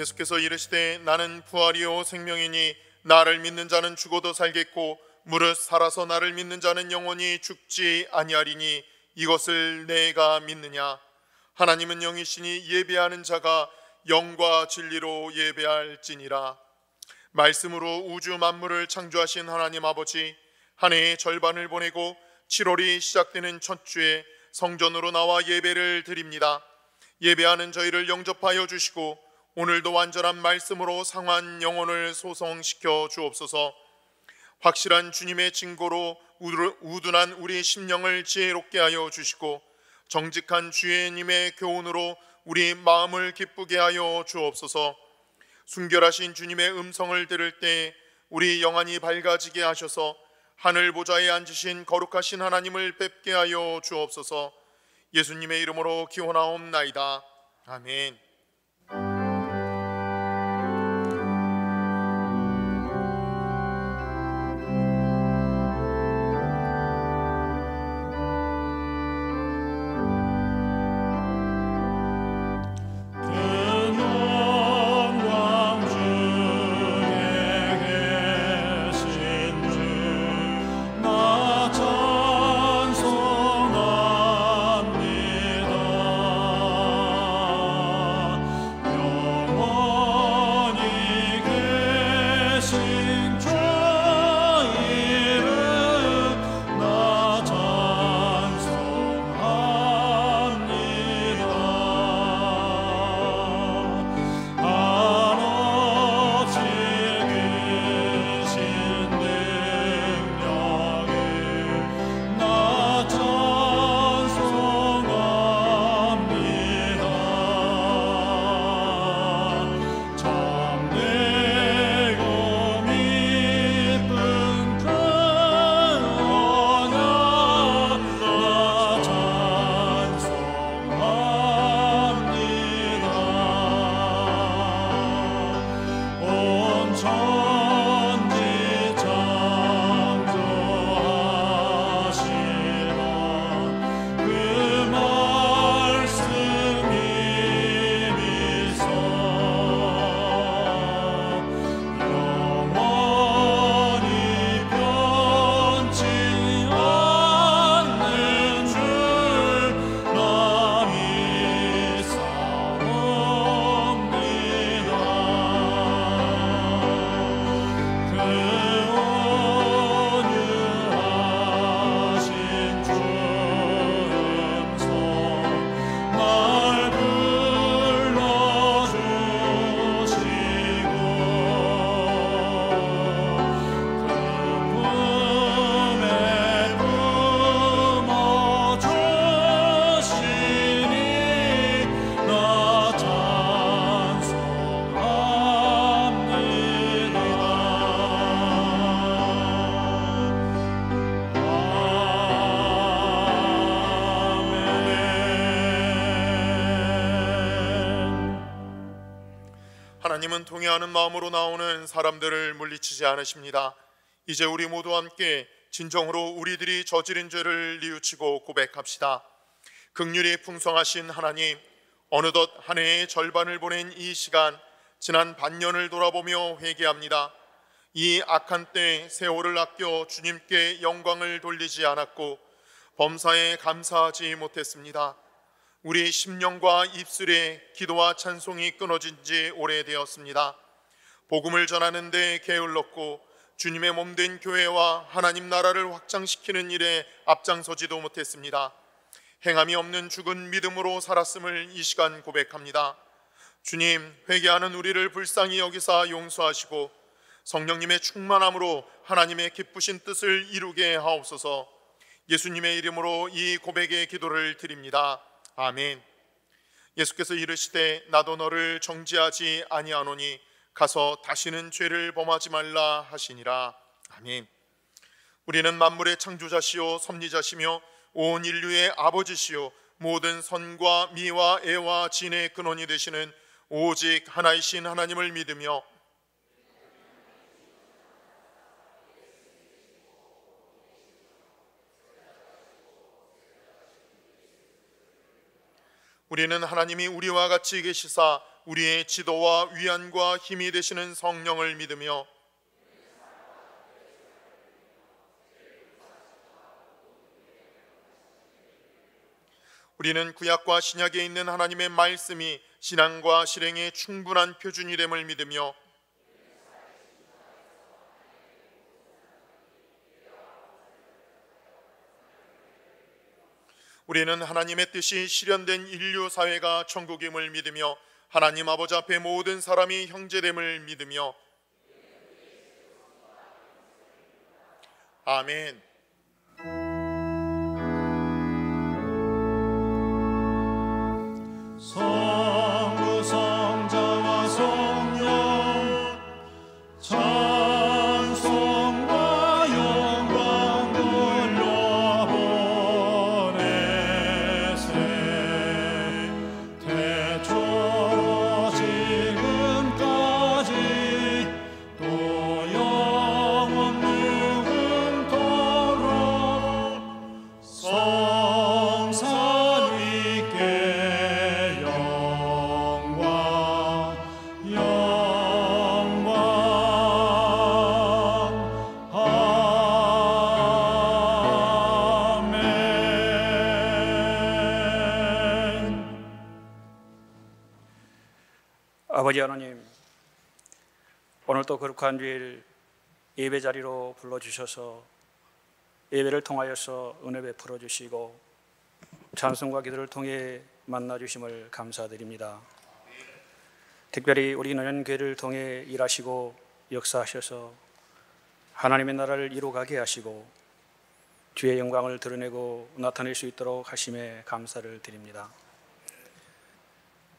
예수께서 이르시되 나는 부활이요 생명이니 나를 믿는 자는 죽어도 살겠고 무릇 살아서 나를 믿는 자는 영원히 죽지 아니하리니 이것을 내가 믿느냐. 하나님은 영이시니 예배하는 자가 영과 진리로 예배할지니라. 말씀으로 우주 만물을 창조하신 하나님 아버지, 한 해의 절반을 보내고 7월이 시작되는 첫 주에 성전으로 나와 예배를 드립니다. 예배하는 저희를 영접하여 주시고 오늘도 완전한 말씀으로 상한 영혼을 소성시켜 주옵소서. 확실한 주님의 증거로 우둔한 우리 심령을 지혜롭게 하여 주시고 정직한 주님의 교훈으로 우리 마음을 기쁘게 하여 주옵소서. 순결하신 주님의 음성을 들을 때 우리 영안이 밝아지게 하셔서 하늘 보좌에 앉으신 거룩하신 하나님을 뵙게 하여 주옵소서. 예수님의 이름으로 기원하옵나이다. 아멘. 하나님은 통회하는 마음으로 나오는 사람들을 물리치지 않으십니다. 이제 우리 모두 함께 진정으로 우리들이 저지른 죄를 뉘우치고 고백합시다. 긍휼이 풍성하신 하나님, 어느덧 한 해의 절반을 보낸 이 시간, 지난 반년을 돌아보며 회개합니다. 이 악한 때 세월을 아껴 주님께 영광을 돌리지 않았고 범사에 감사하지 못했습니다. 우리 심령과 입술에 기도와 찬송이 끊어진 지 오래되었습니다. 복음을 전하는 데 게을렀고 주님의 몸된 교회와 하나님 나라를 확장시키는 일에 앞장서지도 못했습니다. 행함이 없는 죽은 믿음으로 살았음을 이 시간 고백합니다. 주님, 회개하는 우리를 불쌍히 여기사 용서하시고 성령님의 충만함으로 하나님의 기쁘신 뜻을 이루게 하옵소서. 예수님의 이름으로 이 고백의 기도를 드립니다. 아멘. 예수께서 이르시되 나도 너를 정죄하지 아니하노니 가서 다시는 죄를 범하지 말라 하시니라. 아멘. 우리는 만물의 창조자시요 섭리자시며 온 인류의 아버지시요 모든 선과 미와 애와 진의 근원이 되시는 오직 하나이신 하나님을 믿으며 우리는 하나님이 우리와 같이 계시사 우리의 지도와 위안과 힘이 되시는 성령을 믿으며 우리는 구약과 신약에 있는 하나님의 말씀이 신앙과 실행의 충분한 표준이 됨을 믿으며 우리는 하나님의 뜻이 실현된 인류 사회가 천국임을 믿으며 하나님 아버지 앞에 모든 사람이 형제됨을 믿으며 아멘. 성부 성자와 성령 찬송과 영광 돌려보내세 태초로 지금까지 또 영원 무궁토록 성삼 위께 영광 아멘. 아버지 하나님, 오늘도 거룩한 주일 예배 자리로 불러주셔서 예배를 통하여서 은혜 베풀어 주시고 찬송과 기도를 통해 만나 주심을 감사드립니다. 특별히 우리 노년교회를 통해 일하시고 역사하셔서 하나님의 나라를 이루어가게 하시고 주의 영광을 드러내고 나타낼 수 있도록 하심에 감사를 드립니다.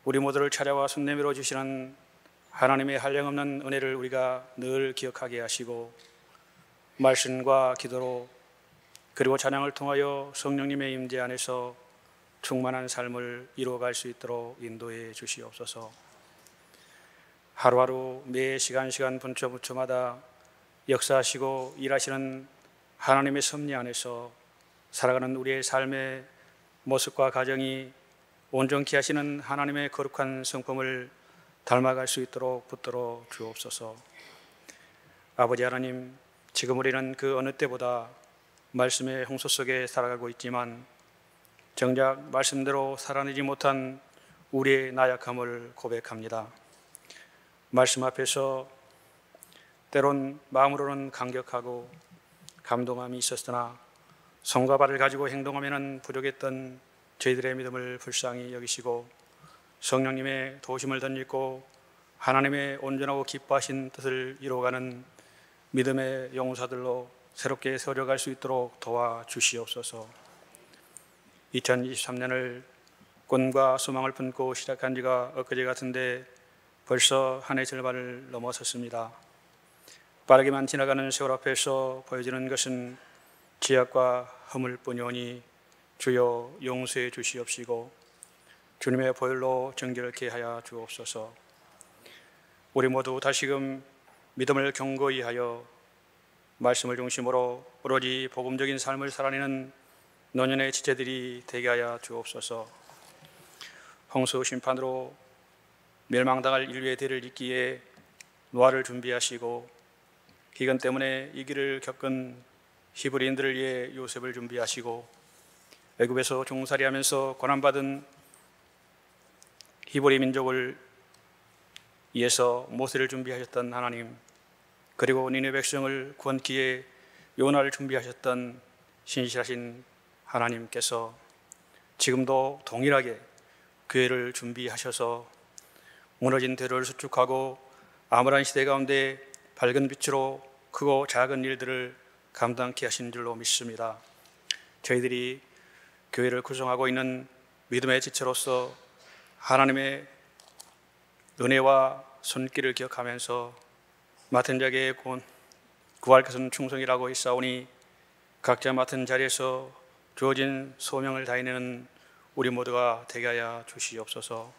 우리 모두를 찾아와 손 내밀어 주시는 하나님의 한량없는 은혜를 우리가 늘 기억하게 하시고 말씀과 기도로 그리고 찬양을 통하여 성령님의 임재 안에서 충만한 삶을 이루어갈 수 있도록 인도해 주시옵소서. 하루하루 매 시간 분초분초마다 역사하시고 일하시는 하나님의 섭리 안에서 살아가는 우리의 삶의 모습과 가정이 온전케 하시는 하나님의 거룩한 성품을 닮아갈 수 있도록 붙들어 주옵소서. 아버지 하나님, 지금 우리는 그 어느 때보다 말씀의 홍수 속에 살아가고 있지만 정작 말씀대로 살아내지 못한 우리의 나약함을 고백합니다. 말씀 앞에서 때론 마음으로는 감격하고 감동함이 있었으나 손과 발을 가지고 행동하면 부족했던 저희들의 믿음을 불쌍히 여기시고 성령님의 도우심을 덧입고 하나님의 온전하고 기뻐하신 뜻을 이루어가는 믿음의 용사들로 새롭게 세워갈 수 있도록 도와주시옵소서. 2023년을 꿈과 소망을 품고 시작한 지가 엊그제 같은데 벌써 한 해 절반을 넘어섰습니다. 빠르게만 지나가는 세월 앞에서 보여지는 것은 죄악과 허물뿐이오니 주여 용서해 주시옵시고 주님의 보혈로 정결케 하여 주옵소서. 우리 모두 다시금 믿음을 견고히 하여 말씀을 중심으로 오로지 복음적인 삶을 살아내는 노년의 지체들이 되게 하여 주옵소서. 홍수 심판으로 멸망당할 인류의 대를 잇기에 노아를 준비하시고 기근 때문에 이 길을 겪은 히브리인들을 위해 요셉을 준비하시고 애굽에서 종살이하면서 고난받은 히브리 민족을 위해서 모세를 준비하셨던 하나님, 그리고 니네 백성을 구원기에 요나를 준비하셨던 신실하신 하나님께서 지금도 동일하게 교회를 준비하셔서 무너진 대로를 수축하고 암울한 시대 가운데 밝은 빛으로 크고 작은 일들을 감당케 하신 줄로 믿습니다. 저희들이 교회를 구성하고 있는 믿음의 지체로서 하나님의 은혜와 손길을 기억하면서 맡은 자에게 구할 것은 충성이라고 했사오니 각자 맡은 자리에서 주어진 소명을 다해내는 우리 모두가 되게 하여 주시옵소서.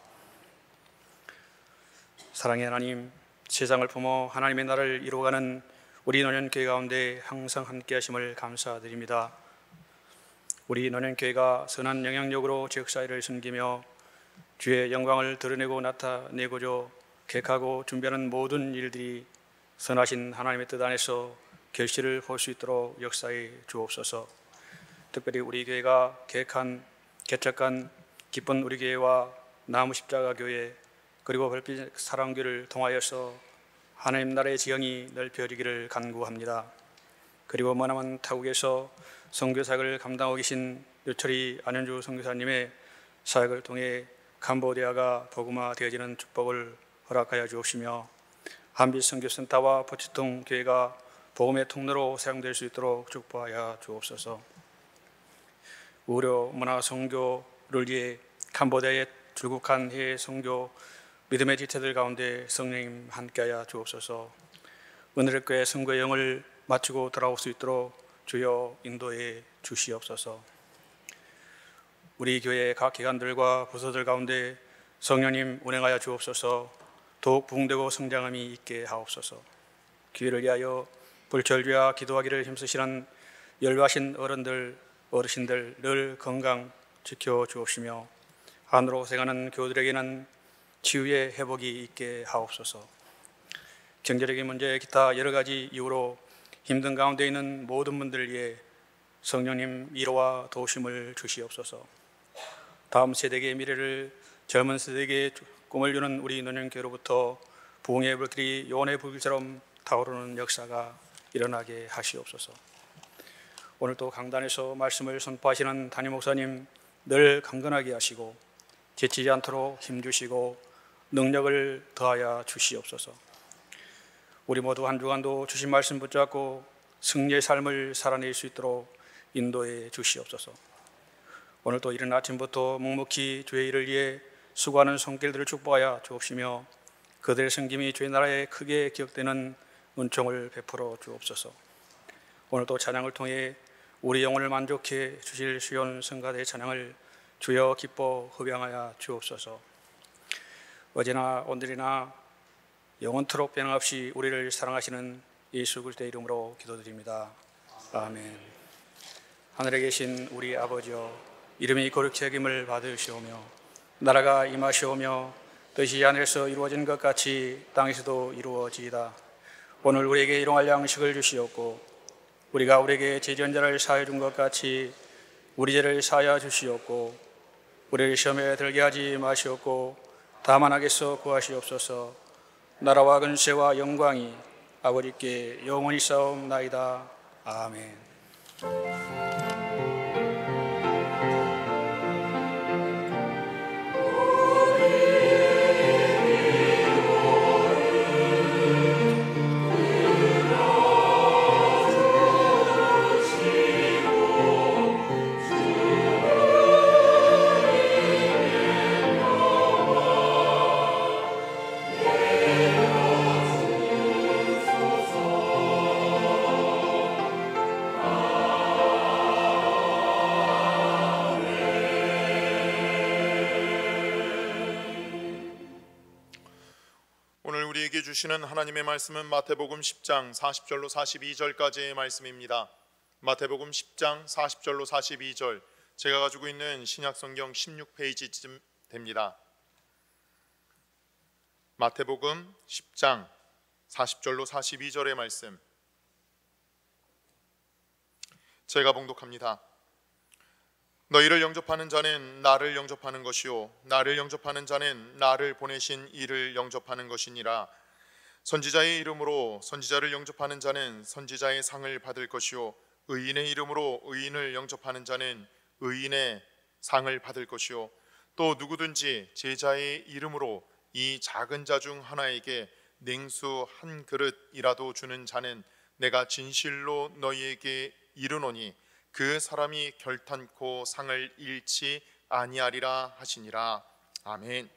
사랑의 하나님, 세상을 품어 하나님의 나라를 이루어가는 우리 노년교회 가운데 항상 함께 하심을 감사드립니다. 우리 노년교회가 선한 영향력으로 지역사회를 섬기며 주의 영광을 드러내고 나타내고자 계획하고 준비하는 모든 일들이 선하신 하나님의 뜻 안에서 결실을 볼 수 있도록 역사해 주옵소서. 특별히 우리 교회가 개척한 기쁜 우리 교회와 나무 십자가 교회 그리고 별빛 사랑교회를 통하여서 하나님 나라의 지형이 넓혀지기를 간구합니다. 그리고 머나먼 타국에서 선교사역을 감당하고 계신 유철이 안현주 선교사님의 사역을 통해 캄보디아가 복음화되어지는 축복을 허락하여 주옵시며 한빛 선교센터와 포치통 교회가 복음의 통로로 사용될 수 있도록 축복하여 주옵소서. 우려 문화 선교를 위해 캄보디아의 출국한 해외 선교 믿음의 지체들 가운데 성령님 함께하여 주옵소서. 은혜의 교회 선교의 영을 마치고 돌아올 수 있도록 주여 인도해 주시옵소서. 우리 교회 각 기관들과 부서들 가운데 성령님 운행하여 주옵소서. 더욱 부흥되고 성장함이 있게 하옵소서. 기회를 위하여 불철주야 기도하기를 힘쓰시는 열과신 어르신들 늘 건강 지켜 주옵시며 안으로 생하는 교우들에게는 치유의 회복이 있게 하옵소서. 경제적인 문제 기타 여러 가지 이유로 힘든 가운데 있는 모든 분들을 위해 성령님 위로와 도우심을 주시옵소서. 다음 세대의 미래를 젊은 세대에게 꿈을 주는 우리 노년교회로부터 부흥의 불길이 요원의 불길처럼 타오르는 역사가 일어나게 하시옵소서. 오늘도 강단에서 말씀을 선포하시는 담임 목사님 늘 강건하게 하시고 지치지 않도록 힘주시고 능력을 더하여 주시옵소서. 우리 모두 한 주간도 주신 말씀 붙잡고 승리의 삶을 살아낼 수 있도록 인도해 주시옵소서. 오늘도 이른 아침부터 묵묵히 주의 일을 위해 수고하는 손길들을 축복하여 주옵시며 그들의 섬김이 주의 나라에 크게 기억되는 은총을 베풀어 주옵소서. 오늘도 찬양을 통해 우리 영혼을 만족해 주실 수연 성가대의 찬양을 주여 기뻐 흡양하여 주옵소서. 어제나 오늘이나 영원토록 변함없이 우리를 사랑하시는 예수 그리스도의 이름으로 기도드립니다. 아멘. 하늘에 계신 우리 아버지여, 이름이 거룩히 여김을 받으시오며 나라가 임하시오며 뜻이 하늘에서 이루어진 것 같이 땅에서도 이루어지이다. 오늘 우리에게 일용할 양식을 주시옵고 우리가 우리에게 죄전자를 사하여 준 것 같이 우리 죄를 사하여 주시옵고 우리를 시험에 들게 하지 마시옵고 다만 악에서 구하시옵소서. 나라와 근세와 영광이 아버지께 영원히 싸움나이다. 아멘. 주시는 하나님의 말씀은 마태복음 10장 40절로 42절까지의 말씀입니다. 마태복음 10장 40절로 42절, 제가 가지고 있는 신약성경 16페이지쯤 됩니다. 마태복음 10장 40절로 42절의 말씀, 제가 봉독합니다. 너희를 영접하는 자는 나를 영접하는 것이요 나를 영접하는 자는 나를 보내신 이를 영접하는 것이니라. 선지자의 이름으로 선지자를 영접하는 자는 선지자의 상을 받을 것이요 의인의 이름으로 의인을 영접하는 자는 의인의 상을 받을 것이요 또 누구든지 제자의 이름으로 이 작은 자 중 하나에게 냉수 한 그릇이라도 주는 자는 내가 진실로 너희에게 이르노니 그 사람이 결탄코 상을 잃지 아니하리라 하시니라. 아멘.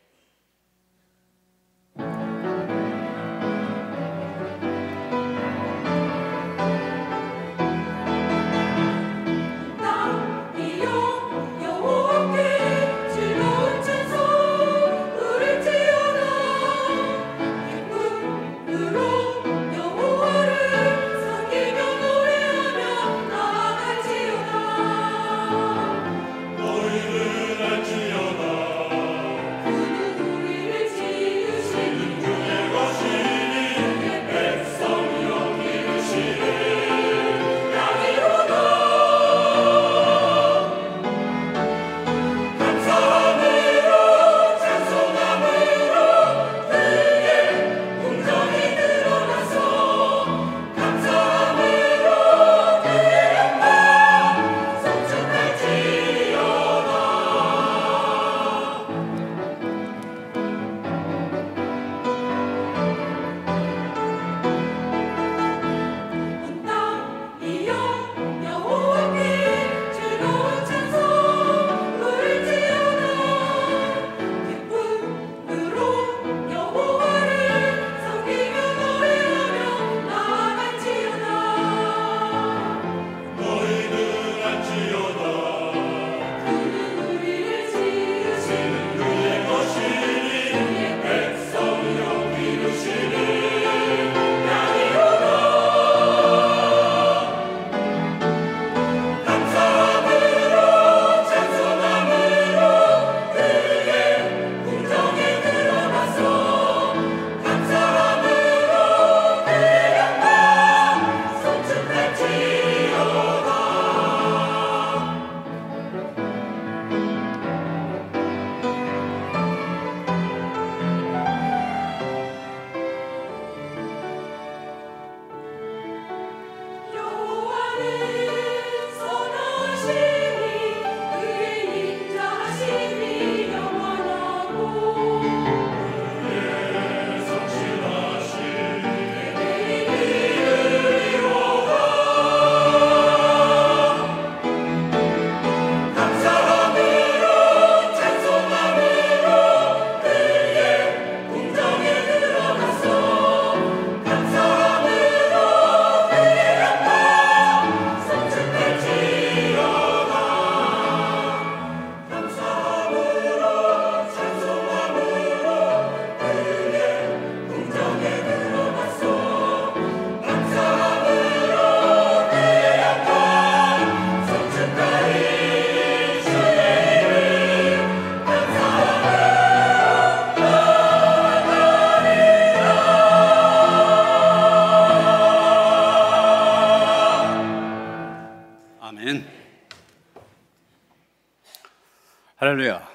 할렐루야.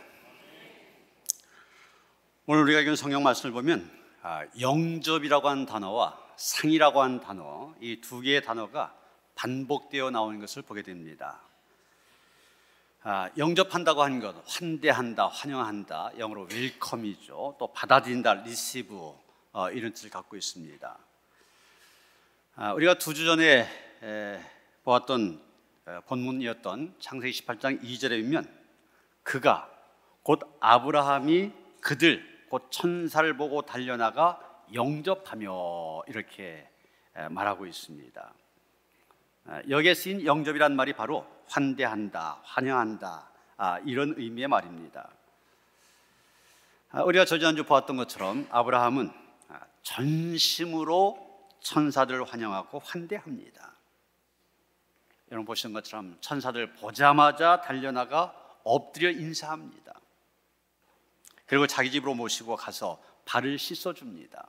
오늘 우리가 읽은 성경 말씀을 보면 영접이라고 하는 단어와 상이라고 하는 단어, 이 두 개의 단어가 반복되어 나오는 것을 보게 됩니다. 영접한다고 하는 것, 환대한다, 환영한다, 영어로 웰컴이죠. 또 받아들인다, 리시브, 이런 뜻을 갖고 있습니다. 우리가 2주 전에 보았던 본문이었던 창세기 18장 2절에 보면 그가 곧 아브라함이 그들 곧 천사를 보고 달려나가 영접하며 이렇게 말하고 있습니다. 여기에 쓰인 영접이란 말이 바로 환대한다, 환영한다, 이런 의미의 말입니다. 우리가 저지난주 보았던 것처럼 아브라함은 전심으로 천사들을 환영하고 환대합니다. 여러분 보시는 것처럼 천사들 보자마자 달려나가 엎드려 인사합니다. 그리고 자기 집으로 모시고 가서 발을 씻어줍니다.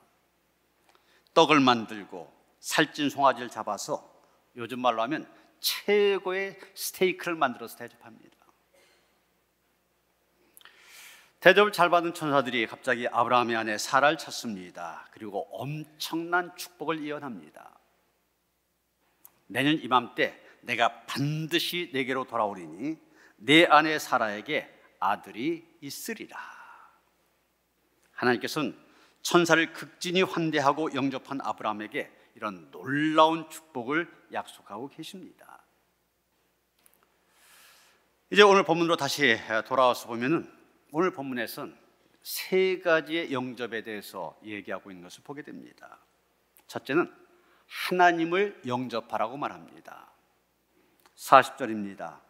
떡을 만들고 살찐 송아지를 잡아서 요즘 말로 하면 최고의 스테이크를 만들어서 대접합니다. 대접을 잘 받은 천사들이 갑자기 아브라함의 아내 사라를 찾습니다. 그리고 엄청난 축복을 예언합니다. 내년 이맘때 내가 반드시 내게로 돌아오리니 내 아내 사라에게 아들이 있으리라. 하나님께서는 천사를 극진히 환대하고 영접한 아브라함에게 이런 놀라운 축복을 약속하고 계십니다. 이제 오늘 본문으로 다시 돌아와서 보면은 오늘 본문에서는 세 가지의 영접에 대해서 얘기하고 있는 것을 보게 됩니다. 첫째는 하나님을 영접하라고 말합니다. 40절입니다.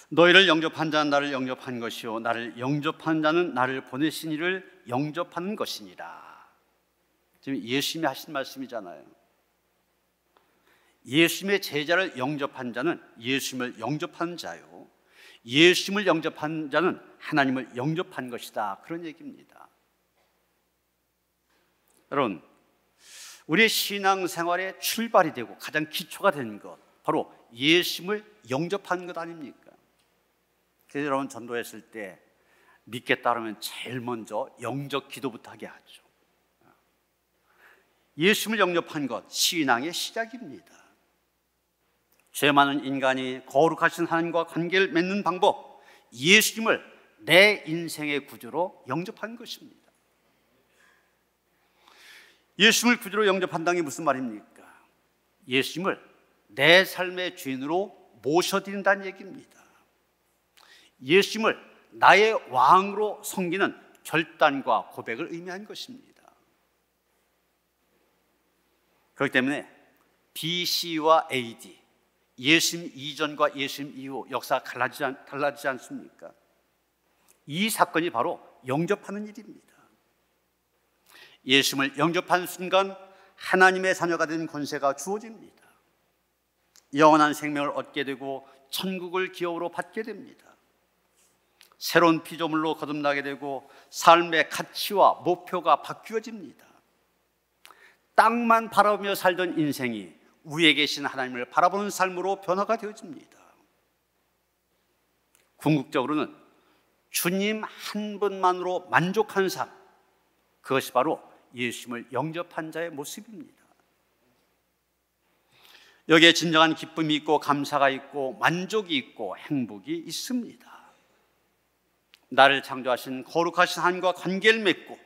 너희를 영접한 자는 나를 영접한 것이요 나를 영접한 자는 나를 보내신 이를 영접하는 것이니라. 지금 예수님이 하신 말씀이잖아요. 예수님의 제자를 영접한 자는 예수님을 영접한 자요, 예수님을 영접한 자는 하나님을 영접한 것이다, 그런 얘기입니다. 여러분, 우리의 신앙생활의 출발이 되고 가장 기초가 되는 것, 바로 예수님을 영접하는 것 아닙니까? 그래서 여러분 전도했을 때 믿겠다 그러면 제일 먼저 영접 기도부터 하게 하죠. 예수님을 영접한 것, 신앙의 시작입니다. 죄 많은 인간이 거룩하신 하나님과 관계를 맺는 방법, 예수님을 내 인생의 구주로 영접한 것입니다. 예수님을 구주로 영접한다는 게 무슨 말입니까? 예수님을 내 삶의 주인으로 모셔드린다는 얘기입니다. 예수님을 나의 왕으로 섬기는 결단과 고백을 의미한 것입니다. 그렇기 때문에 BC와 AD, 예수님 이전과 예수님 이후 역사가 달라지지 않습니까? 이 사건이 바로 영접하는 일입니다. 예수님을 영접하는 순간 하나님의 자녀가 된 권세가 주어집니다. 영원한 생명을 얻게 되고 천국을 기업으로 받게 됩니다. 새로운 피조물로 거듭나게 되고 삶의 가치와 목표가 바뀌어집니다. 땅만 바라보며 살던 인생이 위에 계신 하나님을 바라보는 삶으로 변화가 되어집니다. 궁극적으로는 주님 한 분만으로 만족한 삶, 그것이 바로 예수님을 영접한 자의 모습입니다. 여기에 진정한 기쁨이 있고 감사가 있고 만족이 있고 행복이 있습니다. 나를 창조하신 거룩하신 하나님과 관계를 맺고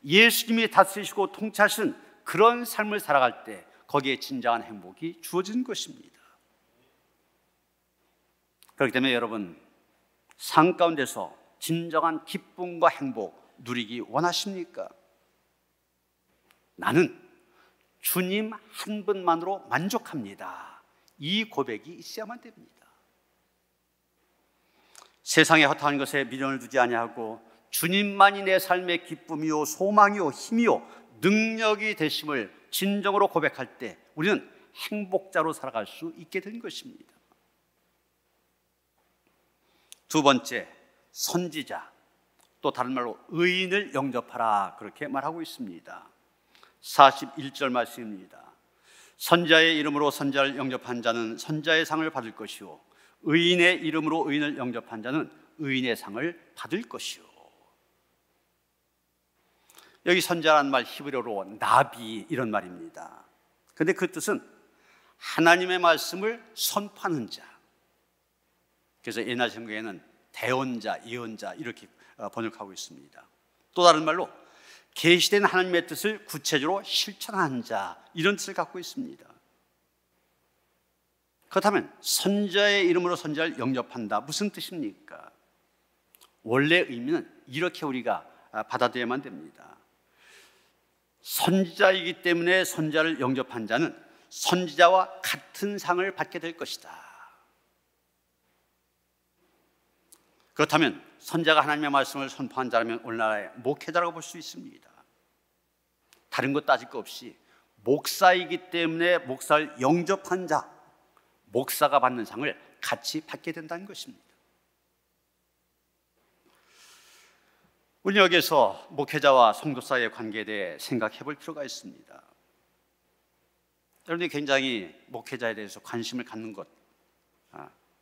예수님이 다스리시고 통치하신 그런 삶을 살아갈 때 거기에 진정한 행복이 주어지는 것입니다. 그렇기 때문에 여러분, 삶 가운데서 진정한 기쁨과 행복 누리기 원하십니까? 나는 주님 한 분만으로 만족합니다. 이 고백이 있어야만 됩니다. 세상의 허탄한 것에 미련을 두지 아니하고 주님만이 내 삶의 기쁨이요 소망이요 힘이요 능력이 되심을 진정으로 고백할 때 우리는 행복자로 살아갈 수 있게 된 것입니다. 두 번째, 선지자, 또 다른 말로 의인을 영접하라, 그렇게 말하고 있습니다. 41절 말씀입니다. 선지자의 이름으로 선지자를 영접한 자는 선지자의 상을 받을 것이요 의인의 이름으로 의인을 영접한 자는 의인의 상을 받을 것이요. 여기 선지자라는 말 히브리어로 나비, 이런 말입니다. 그런데 그 뜻은 하나님의 말씀을 선포하는 자. 그래서 옛날 성경에는 대언자, 예언자 이렇게 번역하고 있습니다. 또 다른 말로 계시된 하나님의 뜻을 구체적으로 실천하는 자, 이런 뜻을 갖고 있습니다. 그렇다면 선지자의 이름으로 선지자를 영접한다, 무슨 뜻입니까? 원래 의미는 이렇게 우리가 받아들여야만 됩니다. 선지자이기 때문에 선지자를 영접한 자는 선지자와 같은 상을 받게 될 것이다. 그렇다면 선지자가 하나님의 말씀을 선포한 자라면 오늘날의 목회자라고 볼 수 있습니다. 다른 것 따질 거 없이 목사이기 때문에 목사를 영접한 자, 목사가 받는 상을 같이 받게 된다는 것입니다. 우리 여기서 목회자와 성도 사이의 관계에 대해 생각해 볼 필요가 있습니다. 여러분들이 굉장히 목회자에 대해서 관심을 갖는 것,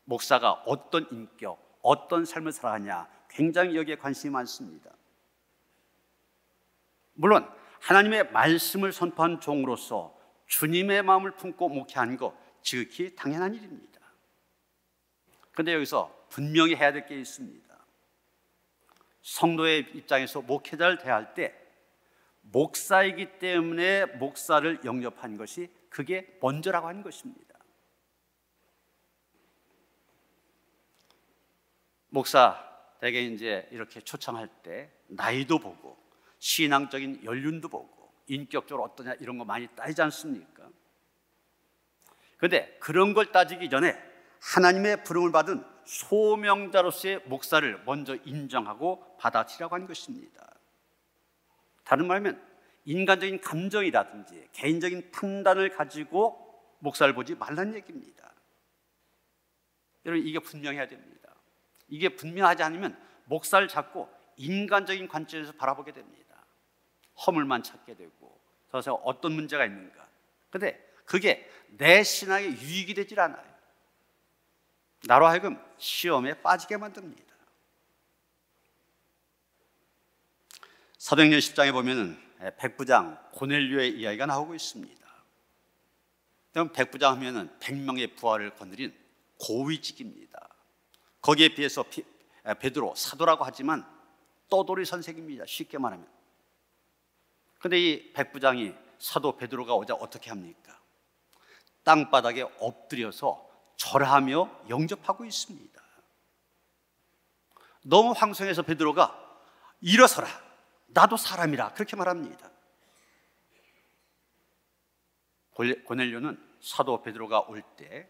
목사가 어떤 인격, 어떤 삶을 살아가냐, 굉장히 여기에 관심이 많습니다. 물론 하나님의 말씀을 선포한 종으로서 주님의 마음을 품고 목회하는 것 지극히 당연한 일입니다. 그런데 여기서 분명히 해야 될 게 있습니다. 성도의 입장에서 목회자를 대할 때 목사이기 때문에 목사를 영접한 것이 그게 먼저라고 하는 것입니다. 목사 대개 이제 이렇게 초청할 때 나이도 보고 신앙적인 연륜도 보고 인격적으로 어떠냐 이런 거 많이 따지지 않습니까? 그런데 그런 걸 따지기 전에 하나님의 부름을 받은 소명자로서의 목사를 먼저 인정하고 받아들이라고 하는 것입니다. 다른 말하면 인간적인 감정이라든지 개인적인 판단을 가지고 목사를 보지 말라는 얘기입니다. 여러분, 이게 분명해야 됩니다. 이게 분명하지 않으면 목사를 자꾸 인간적인 관점에서 바라보게 됩니다. 허물만 찾게 되고 저서 어떤 문제가 있는가. 그런데 그게 내 신앙에 유익이 되질 않아요. 나로 하여금 시험에 빠지게 만듭니다. 사도행전 10장에 보면 백부장 고넬료의 이야기가 나오고 있습니다. 백부장 하면 100명의 부하를 거느린 고위직입니다. 거기에 비해서 베드로 사도라고 하지만 떠돌이 선생입니다. 쉽게 말하면. 그런데 이 백부장이 사도 베드로가 오자 어떻게 합니까? 땅바닥에 엎드려서 절하며 영접하고 있습니다. 너무 황송해서 베드로가 일어서라, 나도 사람이라 그렇게 말합니다. 고넬료는 사도 베드로가 올 때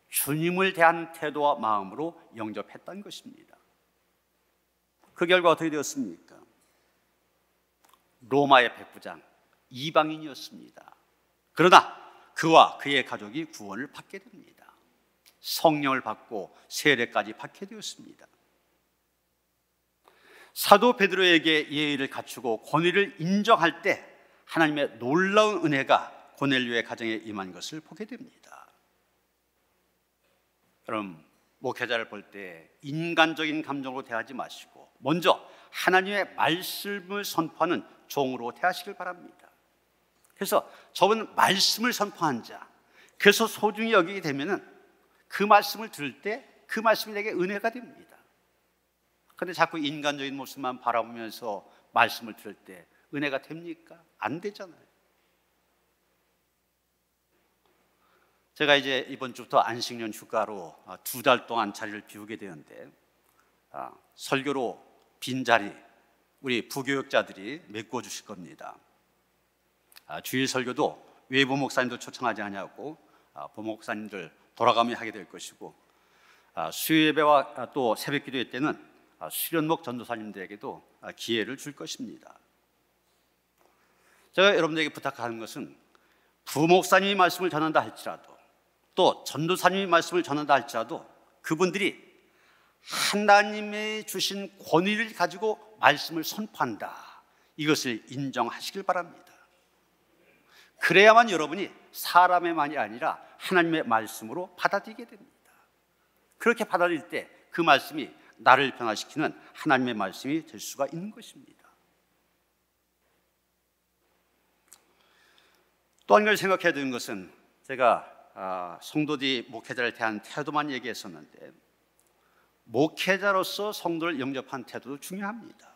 주님을 대한 태도와 마음으로 영접했다는 것입니다. 그 결과 어떻게 되었습니까? 로마의 백부장, 이방인이었습니다. 그러나 그와 그의 가족이 구원을 받게 됩니다. 성령을 받고 세례까지 받게 되었습니다. 사도 베드로에게 예의를 갖추고 권위를 인정할 때 하나님의 놀라운 은혜가 고넬료의 가정에 임한 것을 보게 됩니다. 여러분, 목회자를 볼 때 인간적인 감정으로 대하지 마시고 먼저 하나님의 말씀을 선포하는 종으로 대하시길 바랍니다. 그래서 저분 말씀을 선포한 자, 그래서 소중히 여기게 되면은 그 말씀을 들을 때 그 말씀이 내게 은혜가 됩니다. 그런데 자꾸 인간적인 모습만 바라보면서 말씀을 들을 때 은혜가 됩니까? 안 되잖아요. 제가 이제 이번 주부터 안식년 휴가로 2달 동안 자리를 비우게 되는데 설교로 빈 자리 우리 부교역자들이 메꿔 주실 겁니다. 주일 설교도 외부 목사님도 초청하지 않냐고 부목사님들 돌아가며 하게 될 것이고, 수요 예배와 또 새벽 기도회 때는 수련목 전도사님들에게도 기회를 줄 것입니다. 제가 여러분들에게 부탁하는 것은 부목사님이 말씀을 전한다 할지라도 또 전도사님이 말씀을 전한다 할지라도 그분들이 하나님의 주신 권위를 가지고 말씀을 선포한다, 이것을 인정하시길 바랍니다. 그래야만 여러분이 사람의 말이 아니라 하나님의 말씀으로 받아들이게 됩니다. 그렇게 받아들일 때 그 말씀이 나를 변화시키는 하나님의 말씀이 될 수가 있는 것입니다. 또 한 가지 생각해야 되는 것은, 제가 성도들이 목회자를 대한 태도만 얘기했었는데 목회자로서 성도를 영접한 태도도 중요합니다.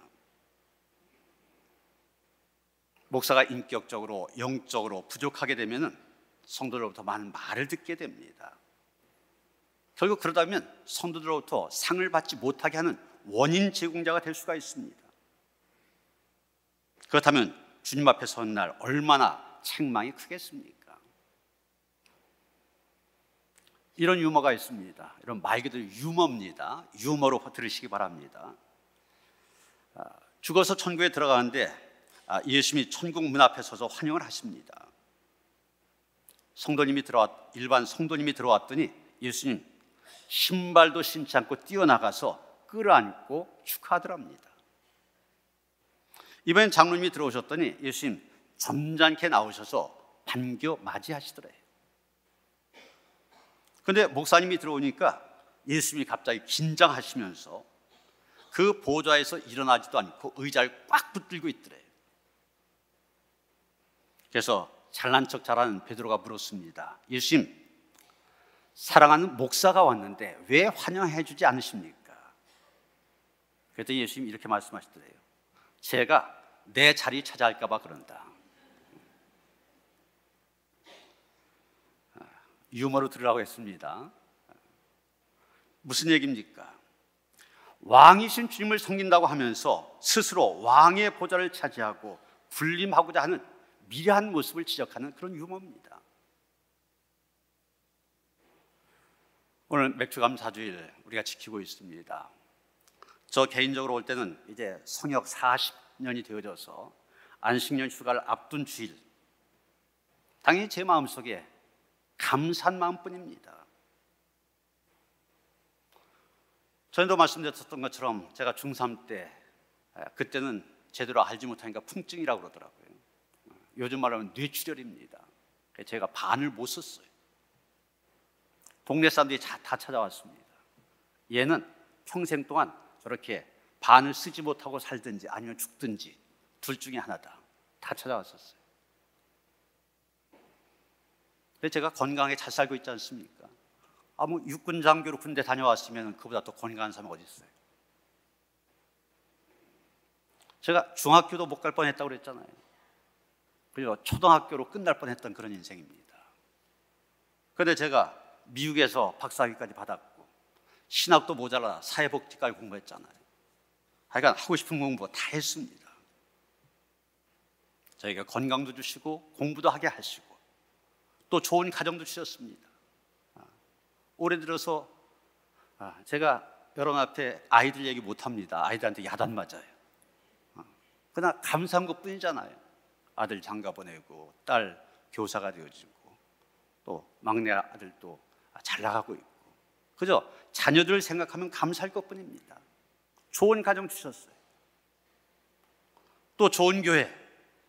목사가 인격적으로 영적으로 부족하게 되면 성도들로부터 많은 말을 듣게 됩니다. 결국 그러다면 성도들로부터 상을 받지 못하게 하는 원인 제공자가 될 수가 있습니다. 그렇다면 주님 앞에 서는 날 얼마나 책망이 크겠습니까? 이런 유머가 있습니다. 이런 말 그대로 유머입니다. 유머로 들으시기 바랍니다. 죽어서 천국에 들어가는데 예수님이 천국 문 앞에 서서 환영을 하십니다. 일반 성도님이 들어왔더니 예수님 신발도 신지 않고 뛰어나가서 끌어안고 축하하더랍니다. 이번엔 장로님이 들어오셨더니 예수님 점잖게 나오셔서 반겨 맞이하시더래요. 그런데 목사님이 들어오니까 예수님이 갑자기 긴장하시면서 그 보좌에서 일어나지도 않고 의자를 꽉 붙들고 있더래요. 그래서 잘난 척 잘하는 베드로가 물었습니다. 예수님, 사랑하는 목사가 왔는데 왜 환영해 주지 않으십니까? 그랬더니 예수님이 이렇게 말씀하시더래요. 제가 내 자리 차지할까 봐 그런다. 유머로 들으라고 했습니다. 무슨 얘기입니까? 왕이신 주님을 섬긴다고 하면서 스스로 왕의 보좌를 차지하고 군림하고자 하는 미래한 모습을 지적하는 그런 유머입니다. 오늘 맥주감사주일 우리가 지키고 있습니다. 저 개인적으로 올 때는 이제 성역 40년이 되어져서 안식년 휴가를 앞둔 주일, 당연히 제 마음속에 감사한 마음뿐입니다. 전에도 말씀드렸던 것처럼 제가 중3 때, 그때는 제대로 알지 못하니까 풍증이라고 그러더라고요. 요즘 말하면 뇌출혈입니다. 제가 반을 못 썼어요. 동네 사람들이 다 찾아왔습니다. 얘는 평생 동안 저렇게 반을 쓰지 못하고 살든지 아니면 죽든지 둘 중에 하나다. 다 찾아왔었어요. 근데 제가 건강하게 잘 살고 있지 않습니까? 뭐 육군 장교로 군대 다녀왔으면 그보다 더 건강한 사람이 어디 있어요? 제가 중학교도 못 갈 뻔했다고 그랬잖아요. 그리고 초등학교로 끝날 뻔했던 그런 인생입니다. 그런데 제가 미국에서 박사학위까지 받았고 신학도 모자라 사회복지까지 공부했잖아요. 하여간 하고 싶은 공부 다 했습니다. 저희가 건강도 주시고 공부도 하게 하시고 또 좋은 가정도 주셨습니다. 올해 들어서 제가 여러분 앞에 아이들 얘기 못합니다. 아이들한테 야단 맞아요. 그러나 감사한 것뿐이잖아요. 아들 장가 보내고 딸 교사가 되어지고 또 막내 아들도 잘 나가고 있고, 그죠? 자녀들을 생각하면 감사할 것뿐입니다. 좋은 가정 주셨어요. 또 좋은 교회,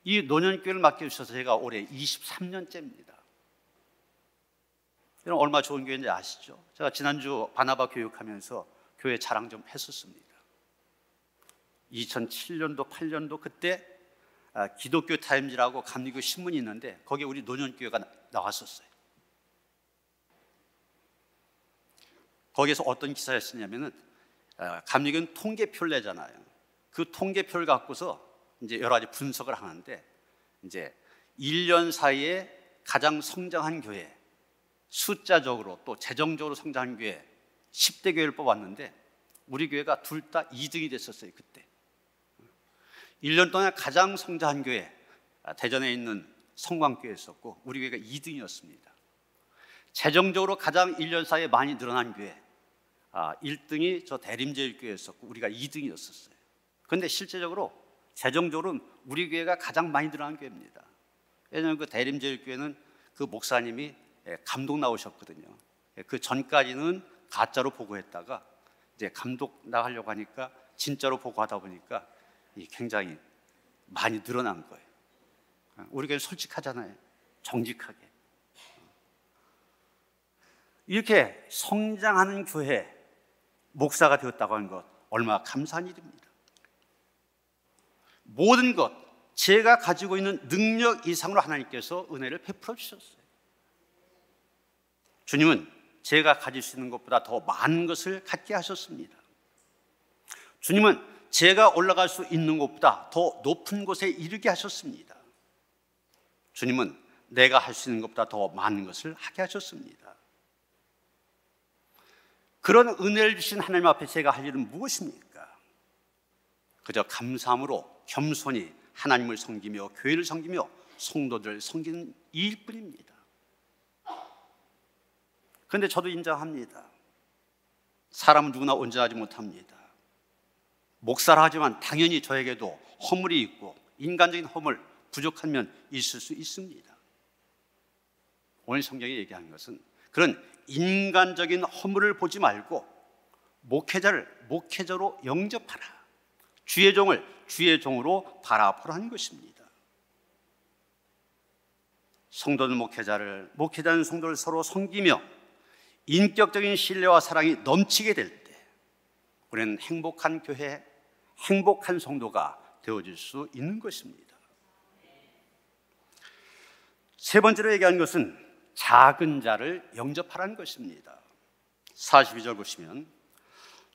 이 노년교회를 맡겨주셔서 제가 올해 23년째입니다. 여러분 얼마나 좋은 교회인지 아시죠? 제가 지난주 바나바 교육하면서 교회 자랑 좀 했었습니다. 2007년도 8년도 그때 기독교 타임즈라고 감리교 신문이 있는데 거기에 우리 노년교회가 나왔었어요. 거기에서 어떤 기사를 쓰냐면은 감리교는 통계표를 내잖아요. 그 통계표를 갖고서 이제 여러 가지 분석을 하는데 이제 1년 사이에 가장 성장한 교회, 숫자적으로 또 재정적으로 성장한 교회 10대 교회를 뽑았는데 우리 교회가 둘 다 2등이 됐었어요. 그때 1년 동안 가장 성장한 교회, 대전에 있는 성광교회였었고 우리 교회가 2등이었습니다. 재정적으로 가장 1년 사이에 많이 늘어난 교회, 1등이 저 대림제일교회였었고 우리가 2등이었었어요. 그런데 실제적으로 재정적으로는 우리 교회가 가장 많이 늘어난 교회입니다. 왜냐하면 그 대림제일교회는 그 목사님이 감독 나오셨거든요. 그 전까지는 가짜로 보고했다가 이제 감독 나가려고 하니까 진짜로 보고하다 보니까 굉장히 많이 늘어난 거예요. 우리 교회는 솔직하잖아요. 정직하게. 이렇게 성장하는 교회 목사가 되었다고 하는 것 얼마나 감사한 일입니다. 모든 것 제가 가지고 있는 능력 이상으로 하나님께서 은혜를 베풀어 주셨어요. 주님은 제가 가질 수 있는 것보다 더 많은 것을 갖게 하셨습니다. 주님은 제가 올라갈 수 있는 것보다 더 높은 곳에 이르게 하셨습니다. 주님은 내가 할 수 있는 것보다 더 많은 것을 하게 하셨습니다. 그런 은혜를 주신 하나님 앞에 제가 할 일은 무엇입니까? 그저 감사함으로 겸손히 하나님을 섬기며 교회를 섬기며 성도들을 섬기는 일뿐입니다. 그런데 저도 인정합니다. 사람은 누구나 온전하지 못합니다. 목사라 하지만 당연히 저에게도 허물이 있고 인간적인 허물, 부족한 면 있을 수 있습니다. 오늘 성경이 얘기하는 것은 그런 인간적인 허물을 보지 말고 목회자를 목회자로 영접하라. 주의 종을 주의 종으로 바라보라는 것입니다. 성도는 목회자는 성도를 서로 섬기며 인격적인 신뢰와 사랑이 넘치게 될 때 우리는 행복한 교회, 행복한 성도가 되어질 수 있는 것입니다. 세 번째로 얘기하는 것은 작은 자를 영접하라는 것입니다. 42절 보시면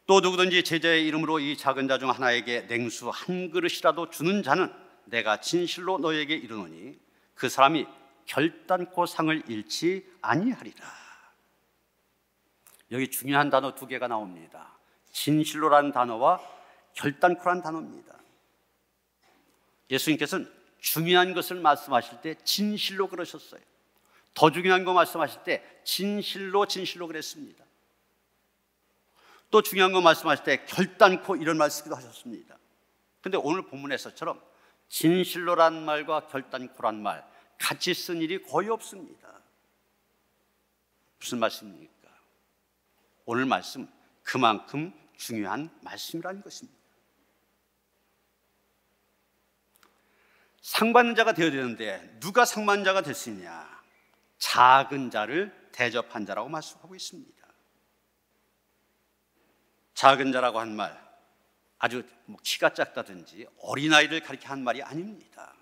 또 누구든지 제자의 이름으로 이 작은 자 중 하나에게 냉수 한 그릇이라도 주는 자는 내가 진실로 너에게 이르노니 그 사람이 결단코 상을 잃지 아니하리라. 여기 중요한 단어 두 개가 나옵니다. 진실로라는 단어와 결단코라는 단어입니다. 예수님께서는 중요한 것을 말씀하실 때 진실로 그러셨어요. 더 중요한 거 말씀하실 때 진실로 그랬습니다. 또 중요한 거 말씀하실 때 결단코 이런 말씀도 하셨습니다. 그런데 오늘 본문에서처럼 진실로란 말과 결단코란 말 같이 쓴 일이 거의 없습니다. 무슨 말씀입니까? 오늘 말씀 그만큼 중요한 말씀이라는 것입니다. 상 받는 자가 되어야 되는데 누가 상 받는 자가 됐으냐? 작은 자를 대접한 자라고 말씀하고 있습니다. 작은 자라고 한 말, 아주 키가 작다든지 어린아이를 가리켜 한 말이 아닙니다.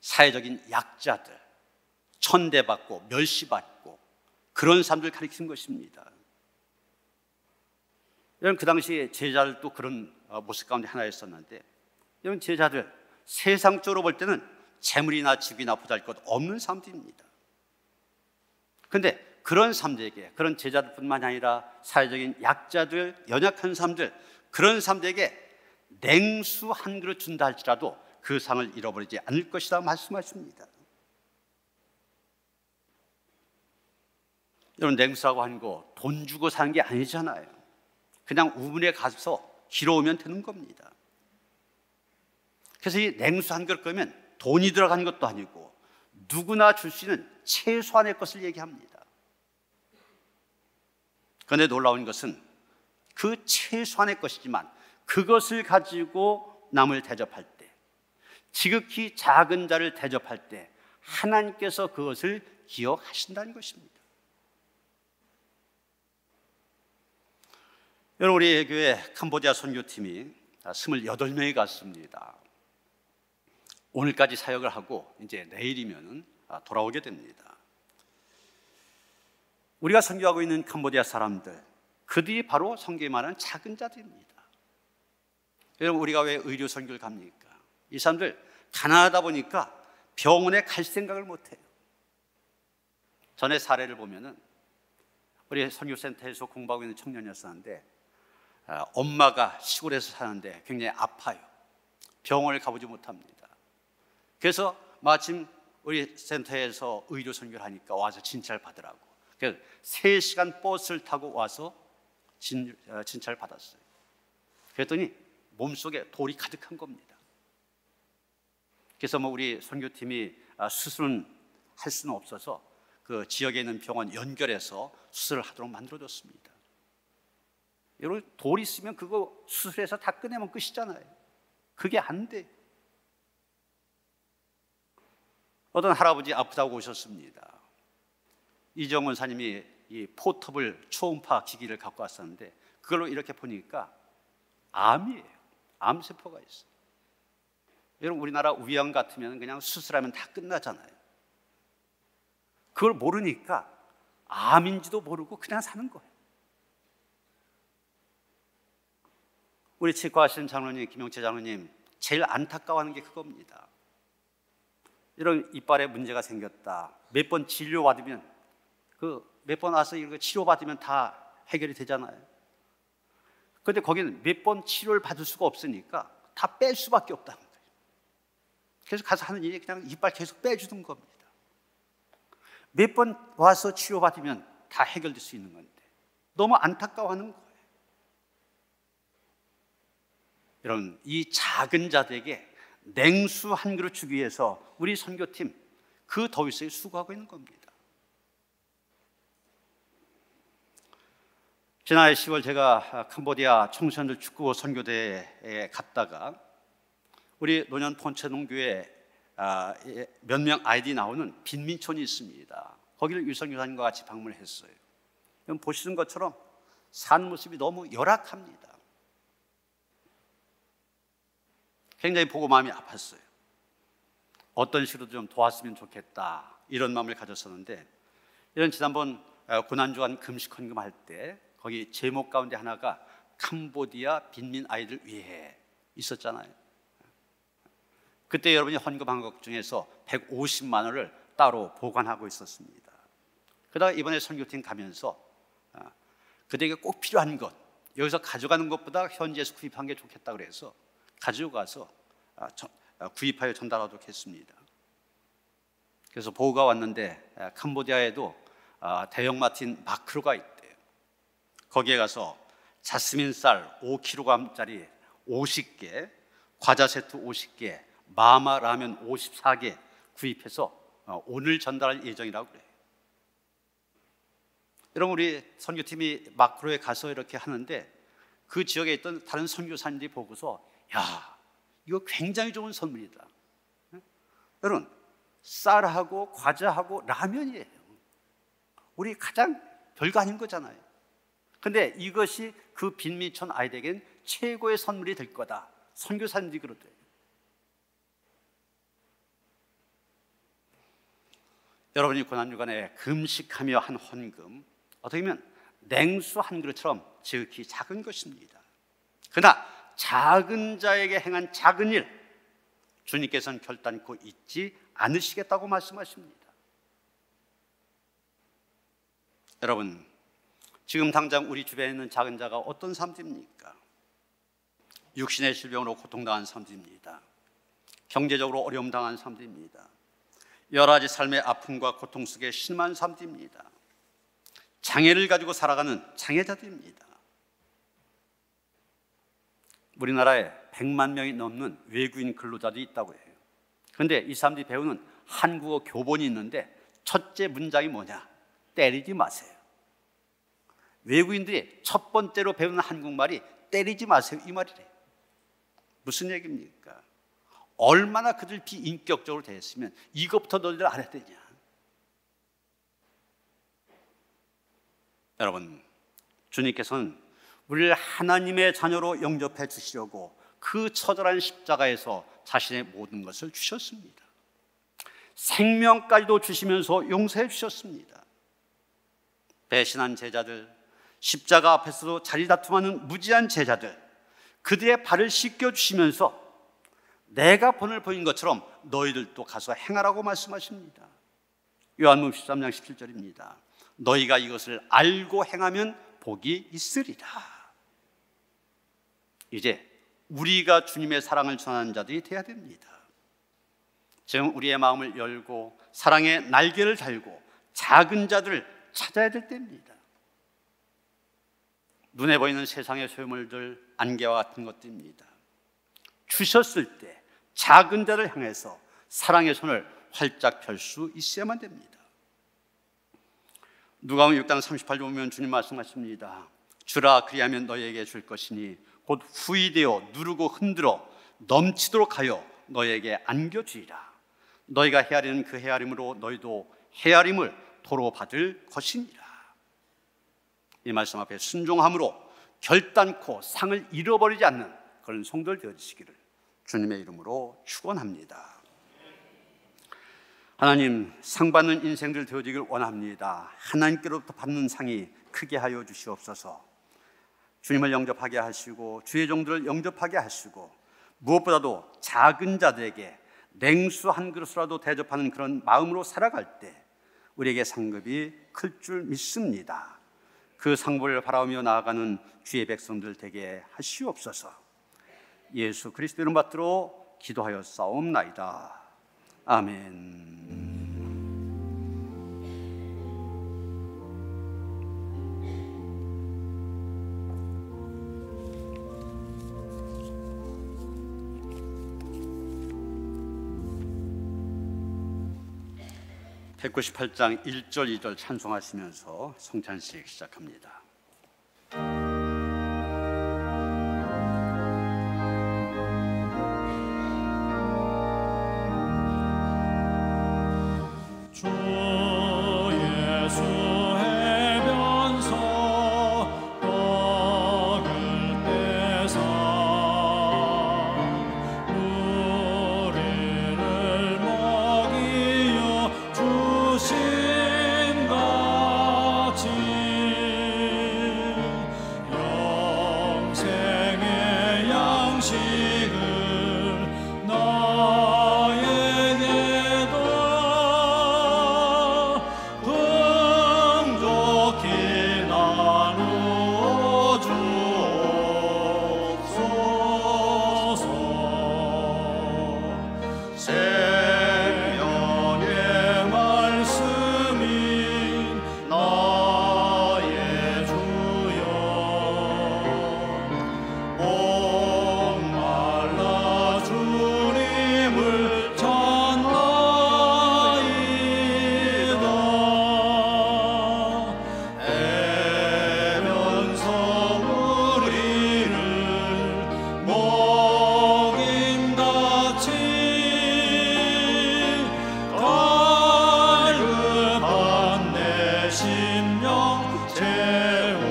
사회적인 약자들, 천대받고 멸시받고 그런 사람들 가리키는 것입니다. 여러분, 그 당시에 제자들도 그런 모습 가운데 하나였었는데, 여러분, 제자들 세상적으로 볼 때는 재물이나 집이나 보잘것 없는 사람들입니다. 그런데 그런 사람들에게, 그런 제자들뿐만 아니라 사회적인 약자들, 연약한 사람들, 그런 사람들에게 냉수 한 그릇 준다 할지라도 그 상을 잃어버리지 않을 것이다 말씀하십니다. 여러분, 냉수라고 하는 거 돈 주고 사는 게 아니잖아요. 그냥 우물에 가서 길어오면 되는 겁니다. 그래서 이 냉수 한 그릇 끓이면 돈이 들어간 것도 아니고 누구나 줄 수 있는 최소한의 것을 얘기합니다. 그런데 놀라운 것은 그 최소한의 것이지만 그것을 가지고 남을 대접할 때, 지극히 작은 자를 대접할 때 하나님께서 그것을 기억하신다는 것입니다. 여러분, 우리 교회 캄보디아 선교팀이 28명이 갔습니다. 오늘까지 사역을 하고 이제 내일이면 돌아오게 됩니다. 우리가 선교하고 있는 캄보디아 사람들, 그들이 바로 선교에 말하는 작은 자들입니다. 여러분, 우리가 왜 의료 선교를 갑니까? 이 사람들 가난하다 보니까 병원에 갈 생각을 못해요. 전에 사례를 보면은 우리 선교센터에서 공부하고 있는 청년이었었는데, 엄마가 시골에서 사는데 굉장히 아파요. 병원을 가보지 못합니다. 그래서 마침 우리 센터에서 의료 선교를 하니까 와서 진찰 받으라고. 그래서 3시간 버스를 타고 와서 진찰 받았어요. 그랬더니 몸속에 돌이 가득한 겁니다. 그래서 우리 선교팀이 수술은 할 수는 없어서 그 지역에 있는 병원 연결해서 수술을 하도록 만들어줬습니다. 여러분, 돌 있으면 그거 수술해서 다 꺼내면 끝이잖아요. 그게 안 돼. 어떤 할아버지 아프다고 오셨습니다. 이정원 사님이 이 포터블 초음파 기기를 갖고 왔었는데 그걸로 이렇게 보니까 암이에요. 암세포가 있어요. 여러분, 우리나라 우양 같으면 그냥 수술하면 다 끝나잖아요. 그걸 모르니까 암인지도 모르고 그냥 사는 거예요. 우리 치과 하시는 장로님, 김용채 장로님, 제일 안타까워하는 게 그겁니다. 이런 이빨에 문제가 생겼다. 몇 번 진료받으면, 몇 번 와서 이거 치료받으면 다 해결이 되잖아요. 그런데 거기는 몇 번 치료를 받을 수가 없으니까 다 뺄 수밖에 없다는 거예요. 그래서 가서 하는 일이 그냥 이빨 계속 빼주는 겁니다. 몇 번 와서 치료받으면 다 해결될 수 있는 건데 너무 안타까워하는 거예요. 여러분, 이 작은 자들에게 냉수 한 그릇 주기 위해서 우리 선교팀 그 더위 속에 수고하고 있는 겁니다. 지난해 10월 제가 캄보디아 청소년들 축구 선교대회에 갔다가 우리 노년 폰체농교회 몇 명 아이디 나오는 빈민촌이 있습니다. 거기를 유성교사님과 같이 방문했어요. 보시는 것처럼 산 모습이 너무 열악합니다. 굉장히 보고 마음이 아팠어요. 어떤 식으로 좀 도왔으면 좋겠다 이런 마음을 가졌었는데, 이런 지난번 고난주간 금식 헌금할 때 거기 제목 가운데 하나가 캄보디아 빈민 아이들 위해 있었잖아요. 그때 여러분이 헌금한 것 중에서 150만 원을 따로 보관하고 있었습니다. 그러다가 이번에 선교팀 가면서 그들에게 꼭 필요한 것, 여기서 가져가는 것보다 현지에서 구입한 게 좋겠다 그래서 가지고 가서 구입하여 전달하도록 했습니다. 그래서 보고가 왔는데 캄보디아에도 대형마트인 마크로가 있대요. 거기에 가서 자스민 쌀 5kg짜리 50개, 과자 세트 50개, 마마 라면 54개 구입해서 오늘 전달할 예정이라고 그래요. 여러분, 우리 선교팀이 마크로에 가서 이렇게 하는데 그 지역에 있던 다른 선교사님들이 보고서 야, 이거 굉장히 좋은 선물이다. 여러분, 쌀하고 과자하고 라면이에요. 우리 가장 별거 아닌 거잖아요. 근데 이것이 그 빈민촌 아이들에겐 최고의 선물이 될 거다. 선교사님들이 그러대요. 여러분이 고난주간에 금식하며 한 헌금, 어떻게 보면 냉수 한 그릇처럼 지극히 작은 것입니다. 그러나 작은 자에게 행한 작은 일, 주님께서는 결단코 잊지 않으시겠다고 말씀하십니다. 여러분, 지금 당장 우리 주변에 있는 작은 자가 어떤 사람들입니까? 육신의 질병으로 고통당한 사람들입니다. 경제적으로 어려움 당한 사람들입니다. 여러 가지 삶의 아픔과 고통 속에 신음한 사람들입니다. 장애를 가지고 살아가는 장애자들입니다. 우리나라에 100만 명이 넘는 외국인 근로자들이 있다고 해요. 그런데 이 사람들이 배우는 한국어 교본이 있는데 첫째 문장이 뭐냐? 때리지 마세요. 외국인들이 첫 번째로 배우는 한국말이 때리지 마세요 이 말이래요. 무슨 얘기입니까? 얼마나 그들 비인격적으로 대했으면 이것부터 너희들 안 해야 되냐. 여러분, 주님께서는 우리를 하나님의 자녀로 영접해 주시려고 그 처절한 십자가에서 자신의 모든 것을 주셨습니다. 생명까지도 주시면서 용서해 주셨습니다. 배신한 제자들, 십자가 앞에서도 자리다툼하는 무지한 제자들, 그들의 발을 씻겨주시면서 내가 본을 보인 것처럼 너희들도 가서 행하라고 말씀하십니다. 요한복음 13장 17절입니다. 너희가 이것을 알고 행하면 복이 있으리라. 이제 우리가 주님의 사랑을 전하는 자들이 되어야 됩니다. 지금 우리의 마음을 열고 사랑의 날개를 달고 작은 자들을 찾아야 될 때입니다. 눈에 보이는 세상의 소유물들, 안개와 같은 것들입니다. 주셨을 때 작은 자를 향해서 사랑의 손을 활짝 펼 수 있어야만 됩니다. 누가복음 6장 38절 보면 주님 말씀하십니다. 주라 그리하면 너희에게 줄 것이니 곧 후이되어 누르고 흔들어 넘치도록 하여 너희에게 안겨주리라. 너희가 헤아리는 그 헤아림으로 너희도 헤아림을 도로 받을 것이니라. 이 말씀 앞에 순종함으로 결단코 상을 잃어버리지 않는 그런 성도들 되어주시기를 주님의 이름으로 축원합니다. 하나님, 상 받는 인생들 되어지길 원합니다. 하나님께로부터 받는 상이 크게 하여 주시옵소서. 주님을 영접하게 하시고 주의 종들을 영접하게 하시고 무엇보다도 작은 자들에게 냉수 한 그릇이라도 대접하는 그런 마음으로 살아갈 때 우리에게 상급이 클 줄 믿습니다. 그 상급을 바라보며 나아가는 주의 백성들 되게 하시옵소서. 예수 그리스도 이름 받들어 기도하여 싸움나이다. 아멘. 198장 1절 2절 찬송하시면서 성찬식 시작합니다. 주 예수 해변서 떡을 떼사 우리를 먹이어 주심같이 영생의 양식을 풍족히 나누어 주옵소서. 생명의 말씀이 나의 주여 목말라 주님을 찾나이다. 애면서 우리를 먹인다치 갈급한 내 심령 채우소서.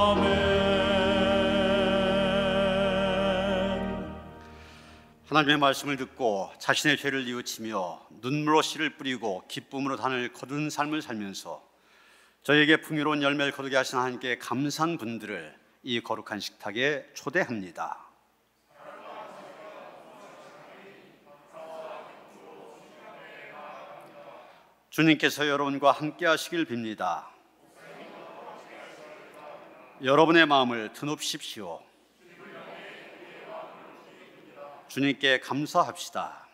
아멘. 하나님의 말씀을 듣고 자신의 죄를 뉘우치며 눈물로 씨를 뿌리고 기쁨으로 단을 거둔 삶을 살면서 저에게 풍요로운 열매를 거두게 하신 하나님께 감사한 분들을 이 거룩한 식탁에 초대합니다. 주님께서 여러분과 함께 하시길 빕니다. 여러분의 마음을 드높이십시오. 주님께 감사합시다.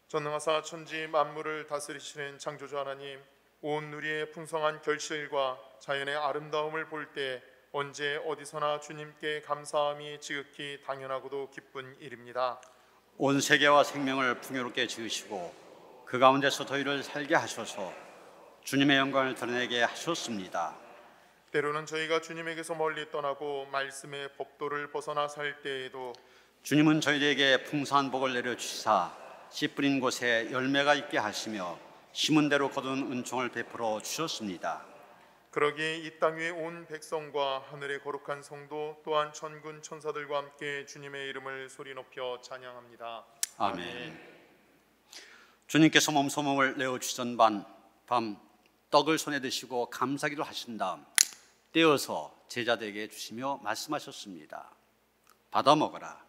전능하사 천지 만물을 다스리시는 창조주 하나님, 온 누리의 풍성한 결실과 자연의 아름다움을 볼 때 언제 어디서나 주님께 감사함이 지극히 당연하고도 기쁜 일입니다. 온 세계와 생명을 풍요롭게 지으시고 그 가운데서 저희를 살게 하셔서 주님의 영광을 드러내게 하셨습니다. 때로는 저희가 주님에게서 멀리 떠나고 말씀의 법도를 벗어나 살 때에도 주님은 저희에게 풍성한 복을 내려주시사 씨 뿌린 곳에 열매가 있게 하시며 심은 대로 거둔 은총을 베풀어 주셨습니다. 그러기에 이 땅 위에 온 백성과 하늘의 거룩한 성도 또한 천군 천사들과 함께 주님의 이름을 소리 높여 찬양합니다. 아멘. 주님께서 몸소몽을 내어주시던 밤 떡을 손에 드시고 감사기도 하신 다음 떼어서 제자들에게 주시며 말씀하셨습니다. 받아 먹어라.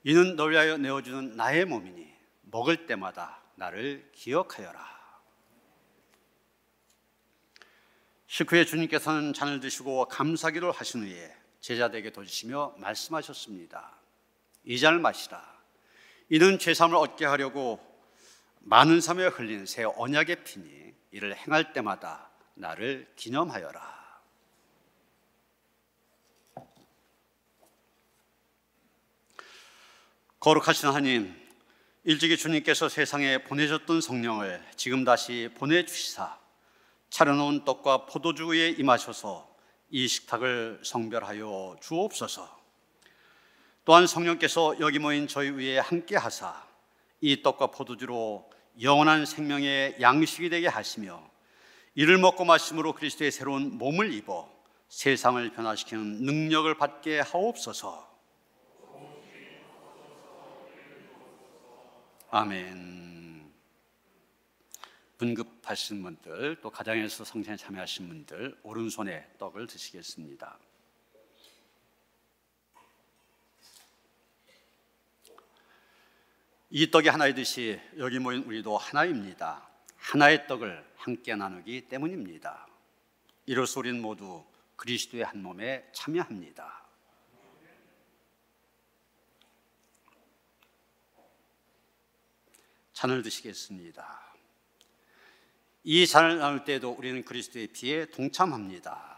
이는 널 위하여 내어주는 나의 몸이니 먹을 때마다 나를 기억하여라. 식후에 주님께서는 잔을 드시고 감사기를 하신 후에 제자들에게 던지시며 말씀하셨습니다. 이 잔을 마시라. 이는 죄사함을 얻게 하려고 많은 삶에 흘린 새 언약의 피니 이를 행할 때마다 나를 기념하여라. 거룩하신 하나님, 일찍이 주님께서 세상에 보내셨던 성령을 지금 다시 보내주시사 차려놓은 떡과 포도주 위에 임하셔서 이 식탁을 성별하여 주옵소서. 또한 성령께서 여기 모인 저희 위에 함께 하사 이 떡과 포도주로 영원한 생명의 양식이 되게 하시며 이를 먹고 마심으로 그리스도의 새로운 몸을 입어 세상을 변화시키는 능력을 받게 하옵소서. 아멘. 분급하신 분들, 또 가정에서 성찬에 참여하신 분들 오른손에 떡을 드시겠습니다. 이 떡이 하나이듯이 여기 모인 우리도 하나입니다. 하나의 떡을 함께 나누기 때문입니다. 이로써 우리는 모두 그리스도의 한 몸에 참여합니다. 잔을 드시겠습니다. 이 잔을 나눌 때에도 우리는 그리스도의 피에 동참합니다.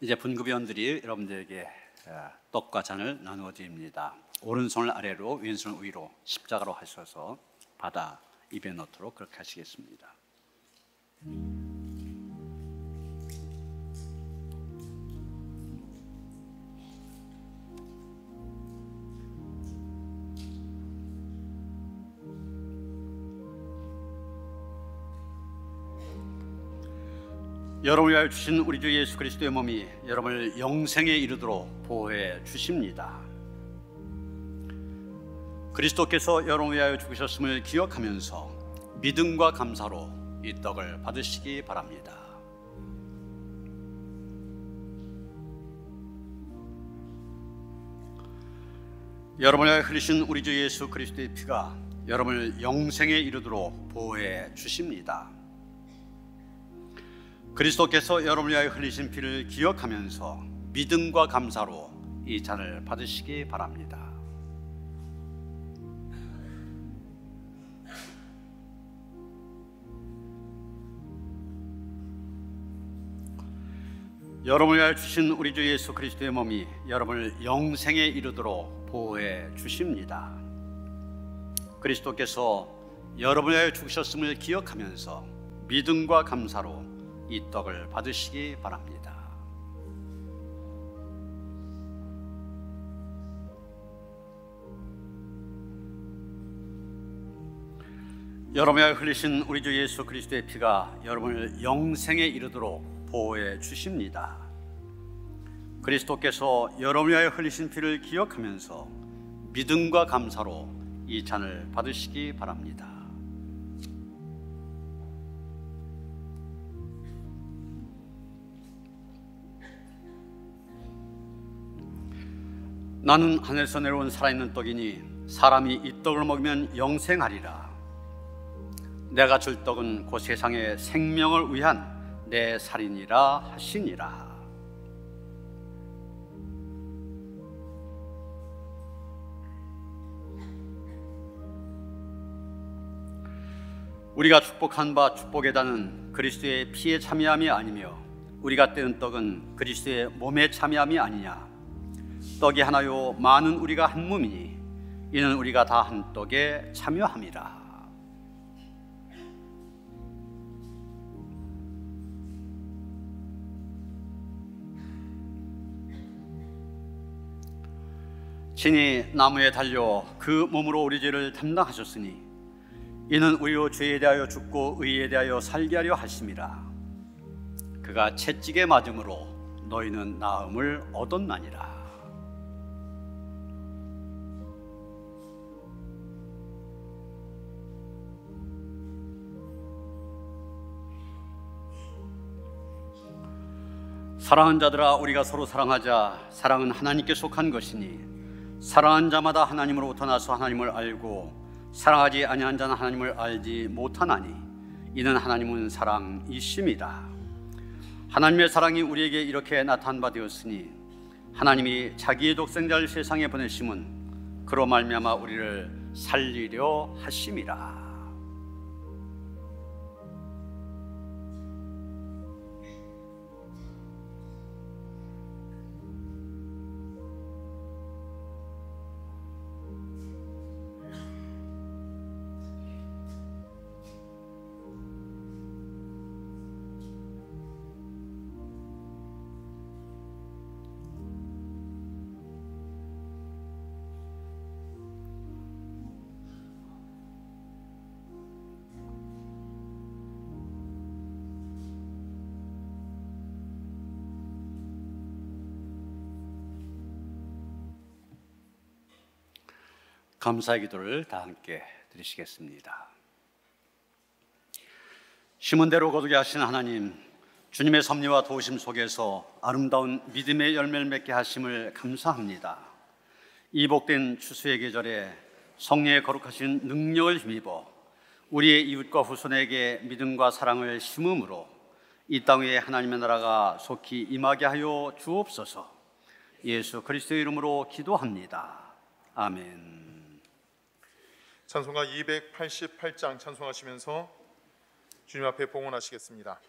이제 분급위원들이 여러분들에게 떡과 잔을 나누어 드립니다. 오른손을 아래로 왼손을 위로 십자가로 하셔서 받아 입에 넣도록 그렇게 하시겠습니다. 여러분을 위하여 주신 우리 주 예수 그리스도의 몸이 여러분을 영생에 이르도록 보호해 주십니다. 그리스도께서 여러분을 위하여 죽으셨음을 기억하면서 믿음과 감사로 이 떡을 받으시기 바랍니다. 여러분을 위하여 흘리신 우리 주 예수 그리스도의 피가 여러분을 영생에 이르도록 보호해 주십니다. 그리스도께서 여러분을 위하여 흘리신 피를 기억하면서 믿음과 감사로 이 잔을 받으시기 바랍니다. 여러분을 위하여 주신 우리 주 예수 그리스도의 몸이 여러분을 영생에 이르도록 보호해 주십니다. 그리스도께서 여러분을 위하여 죽으셨음을 기억하면서 믿음과 감사로 이 떡을 받으시기 바랍니다. 여러분을 흘리신 우리 주 예수 그리스도의 피가 여러분을 영생에 이르도록 보호해 주십니다. 그리스도께서 여러분을 위하여 흘리신 피를 기억하면서 믿음과 감사로 이 잔을 받으시기 바랍니다. 나는 하늘에서 내려온 살아있는 떡이니 사람이 이 떡을 먹으면 영생하리라. 내가 줄 떡은 곧 세상의 생명을 위한 내 살이니라 하시니라. 우리가 축복한 바 축복에다는 그리스도의 피에 참여함이 아니며 우리가 떼은 떡은 그리스도의 몸에 참여함이 아니냐. 떡이 하나요 많은 우리가 한 몸이니 이는 우리가 다 한 떡에 참여함이라. 친히 나무에 달려 그 몸으로 우리 죄를 담당하셨으니 이는 우리로 죄에 대하여 죽고 의에 대하여 살게 하려 하심이라. 그가 채찍에 맞음으로 너희는 나음을 얻었나니라. 사랑하는 자들아, 우리가 서로 사랑하자. 사랑은 하나님께 속한 것이니 사랑하는 자마다 하나님으로부터 나서 하나님을 알고 사랑하지 아니한 자는 하나님을 알지 못하나니 이는 하나님은 사랑이심이라. 하나님의 사랑이 우리에게 이렇게 나타난 바 되었으니 하나님이 자기의 독생자를 세상에 보내심은 그로 말미암아 우리를 살리려 하심이라. 감사의 기도를 다 함께 드리시겠습니다. 심은 대로 거두게 하신 하나님, 주님의 섭리와 도우심 속에서 아름다운 믿음의 열매를 맺게 하심을 감사합니다. 이 복된 추수의 계절에 성령의 거룩하신 능력을 힘입어 우리의 이웃과 후손에게 믿음과 사랑을 심음으로 이 땅 위에 하나님의 나라가 속히 임하게 하여 주옵소서. 예수 그리스도의 이름으로 기도합니다. 아멘. 찬송가 288장 찬송하시면서 주님 앞에 봉헌하시겠습니다.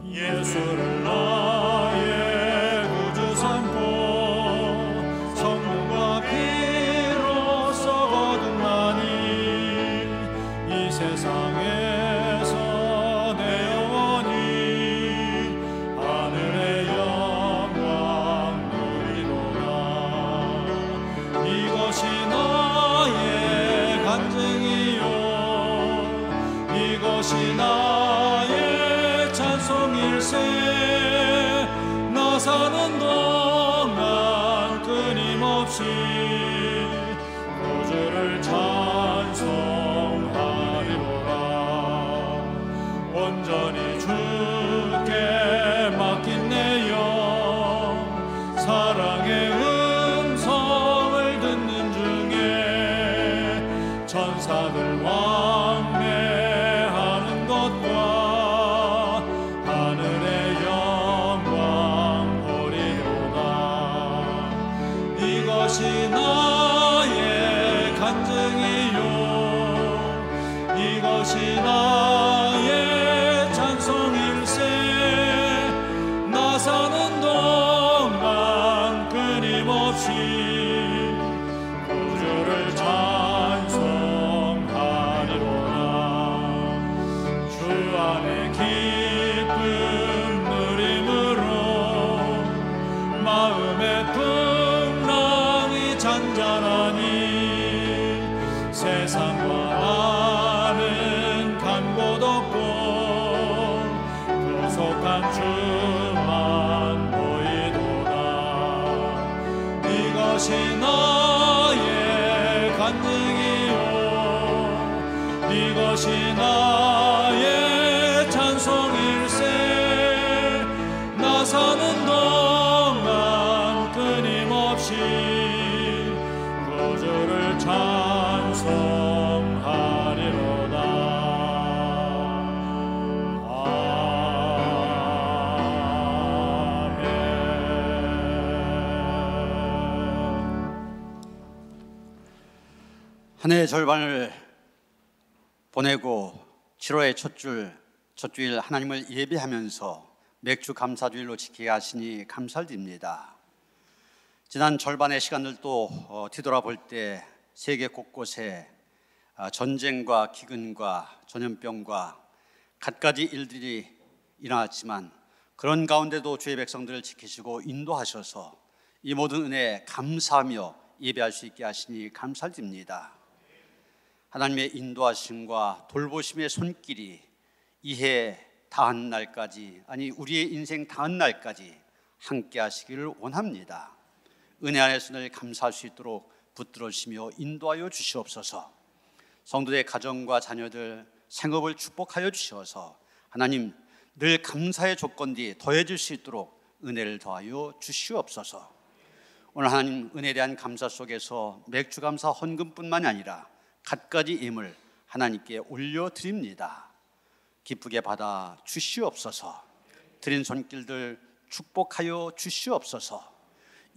예수를 나의 구주 삼고 성령과 피로써 거듭나니 이 세상에서 내 영혼이 하늘의 영광 누리도다. 이것이 나의 간증이요 이것이 나의 찬송일세. 나 사는 동안 끊임없이 구주를 찬송하리로라. 온전히 주께 맡긴 내 영 사랑의 음성을 듣는 중에 천사들 왕래하는 것과 하늘의 영광 보리로다. 이것이 나의 간증이요 이것이 나의 찬송일세. 나 사는 동안 끊임없이 구주를 찬송하리로라. 주 안에 기쁨 누림으로 마음의 풍랑이 잔잔하니 세상과 나는 간 곳 없고 구속한 주만 보이도다. 이것이 나의 간증이요 이것이 나의 찬송일세. 나 사는 동안 끊임없이 구주를 찬송하리로다. 한 해의 절반을 보내고 7월의 첫 주일 하나님을 예배하면서 맥주 감사주일로 지키게 하시니 감사드립니다. 지난 절반의 시간들도 뒤돌아볼 때 세계 곳곳에 전쟁과 기근과 전염병과 갖가지 일들이 일어났지만 그런 가운데도 주의 백성들을 지키시고 인도하셔서 이 모든 은혜에 감사하며 예배할 수 있게 하시니 감사드립니다. 하나님의 인도하심과 돌보심의 손길이 이해 다한 날까지, 아니 우리의 인생 다한 날까지 함께 하시기를 원합니다. 은혜 안에서 늘 감사할 수 있도록 붙들어 주시며 인도하여 주시옵소서. 성도의 가정과 자녀들 생업을 축복하여 주셔서 하나님 늘 감사의 조건들이 더해질 수 있도록 은혜를 더하여 주시옵소서. 오늘 하나님 은혜에 대한 감사 속에서 맥주 감사 헌금뿐만이 아니라 갖가지 예물 하나님께 올려드립니다. 기쁘게 받아 주시옵소서. 드린 손길들 축복하여 주시옵소서.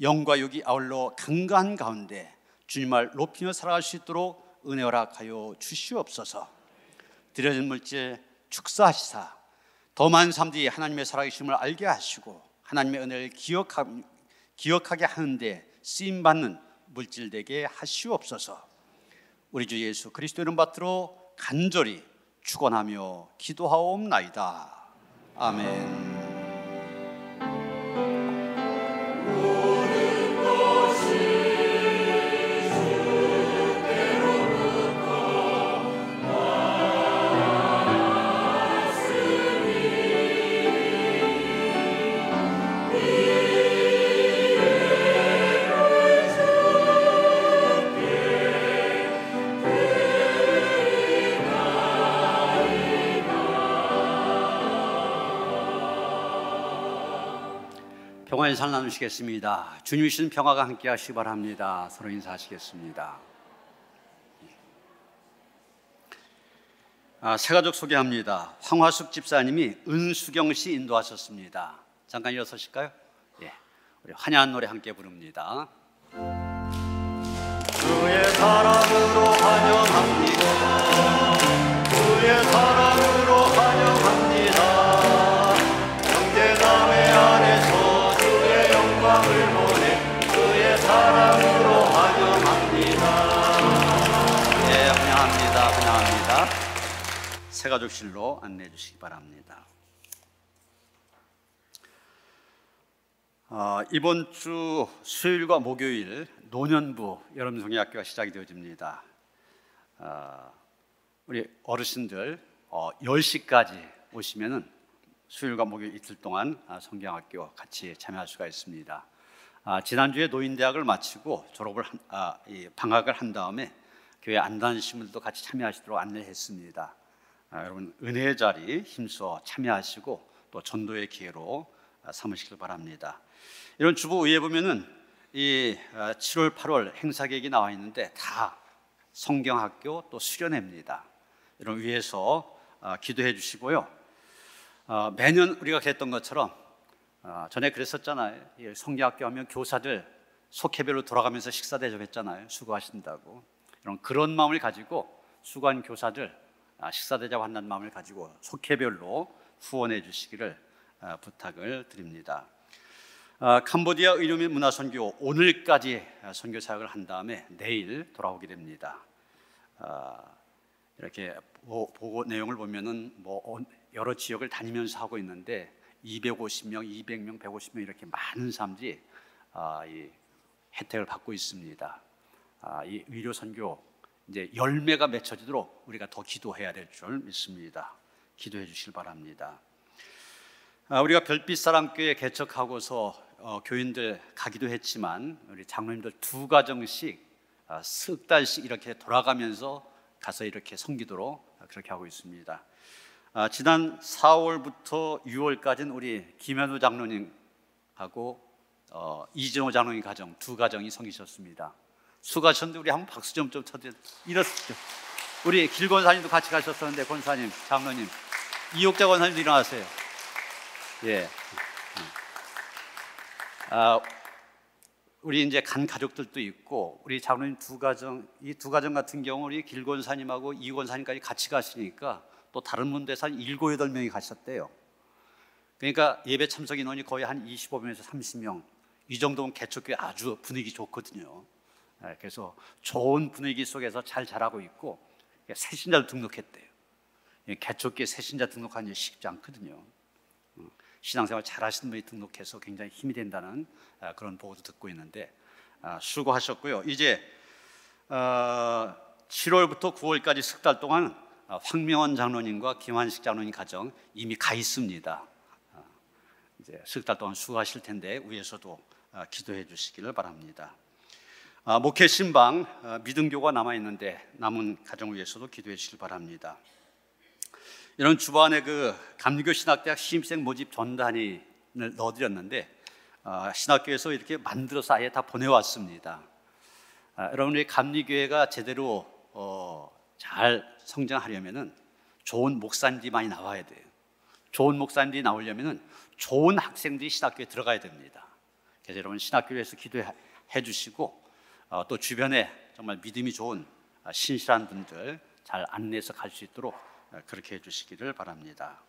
영과 육이 아울러 강가한 가운데 주님을 높이며 살아갈 수 있도록 은혜 허락하여 주시옵소서. 드려진 물질 축사하시사 더 많은 사람들이 하나님의 살아계심을 알게 하시고 하나님의 은혜를 기억하게 하는데 쓰임받는 물질 되게 하시옵소서. 우리 주 예수 그리스도 이름 받들어 간절히 축원하며 기도하옵나이다. 아멘. 평화의 인사 나누시겠습니다. 주님이신 평화가 함께 하시기 바랍니다. 서로 인사하시겠습니다. 새가족 소개합니다. 황화숙 집사님이 은수경 씨 인도하셨습니다. 잠깐 일어서실까요? 예, 우리 환영한 노래 함께 부릅니다. 주의 사랑으로 환영합니다. 주의 사랑으로 환영합니다. 형제자매 안에서 주의 영광을 보내 주의 사랑으로 환영합니다. 예, 환영합니다. 환영합니다. 새가족실로 안내해 주시기 바랍니다. 이번 주 수요일과 목요일 노년부 여름송이학교가 시작이 되어집니다. 우리 어르신들 10시까지 오시면은 수요일과 목요일 이틀 동안 성경학교 같이 참여할 수가 있습니다. 지난주에 노인대학을 마치고 방학을 한 다음에 교회 안 다니신 분들도 같이 참여하시도록 안내했습니다. 여러분 은혜의 자리 힘써 참여하시고 또 전도의 기회로 삼으시길 바랍니다. 이런 주보 위에 보면은 이 7월 8월 행사 계획이 나와 있는데 다 성경학교 또 수련회입니다. 이런 위에서 기도해 주시고요. 매년 우리가 그랬던 것처럼 전에 그랬었잖아요. 성경학교 하면 교사들 속회별로 돌아가면서 식사 대접했잖아요. 수고하신다고. 그런 마음을 가지고 수고한 교사들 식사 대접한다는 마음을 가지고 속회별로 후원해 주시기를 부탁을 드립니다. 캄보디아 의료민 문화선교 오늘까지 선교 사역을 한 다음에 내일 돌아오게 됩니다. 이렇게 보고 내용을 보면은 여러 지역을 다니면서 하고 있는데 250명, 200명, 150명 이렇게 많은 사람들이 이 혜택을 받고 있습니다. 이 의료 선교 이제 열매가 맺혀지도록 우리가 더 기도해야 될 줄 믿습니다. 기도해 주시길 바랍니다. 우리가 별빛사랑교회 개척하고서 교인들 가기도 했지만 우리 장로님들 2가정씩 석 달씩 이렇게 돌아가면서 가서 이렇게 섬기도록 그렇게 하고 있습니다. 지난 4월부터 6월까지는 우리 김현우 장로님하고 이진호 장로님 가정 2가정이 섬기셨습니다. 수고하셨는데 우리 한번 박수 좀 쳐주세요. 일어서죠. 우리 길 권사님도 같이 가셨었는데 권사님, 장로님, 이옥자 권사님도 일어나세요. 예. 우리 이제 간 가족들도 있고 우리 장로님 2가정, 이 2가정 같은 경우 우리 길 권사님하고 이 권사님까지 같이 가시니까 또 다른 분들에서 한 7, 8명이 가셨대요. 그러니까 예배 참석 인원이 거의 한 25명에서 30명. 이 정도면 개척교회 아주 분위기 좋거든요. 그래서 좋은 분위기 속에서 잘 자라고 있고 새신자도 등록했대요. 개척교회 새신자 등록하는 게 쉽지 않거든요. 신앙생활 잘하시는 분이 등록해서 굉장히 힘이 된다는 그런 보고도 듣고 있는데 수고하셨고요. 이제 7월부터 9월까지 석 달 동안 황명원 장로님과 김환식 장로님 가정 이미 가 있습니다. 이제 석 달 동안 수고하실 텐데 위에서도 기도해 주시기를 바랍니다. 목회 신방 믿음교가 남아 있는데 남은 가정 위해서도 기도해 주시길 바랍니다. 이런 주반에 그 감리교 신학대학 신입생 모집 전단을 넣어드렸는데 신학교에서 이렇게 만들어서 아예 다 보내왔습니다. 여러분들이 감리교회가 제대로 잘 성장하려면은 좋은 목사님들이 많이 나와야 돼요. 좋은 목사님들이 나오려면은 좋은 학생들이 신학교에 들어가야 됩니다. 그래서 여러분 신학교에서 기도해 주시고 또 주변에 정말 믿음이 좋은 신실한 분들 잘 안내해서 갈 수 있도록 그렇게 해주시기를 바랍니다.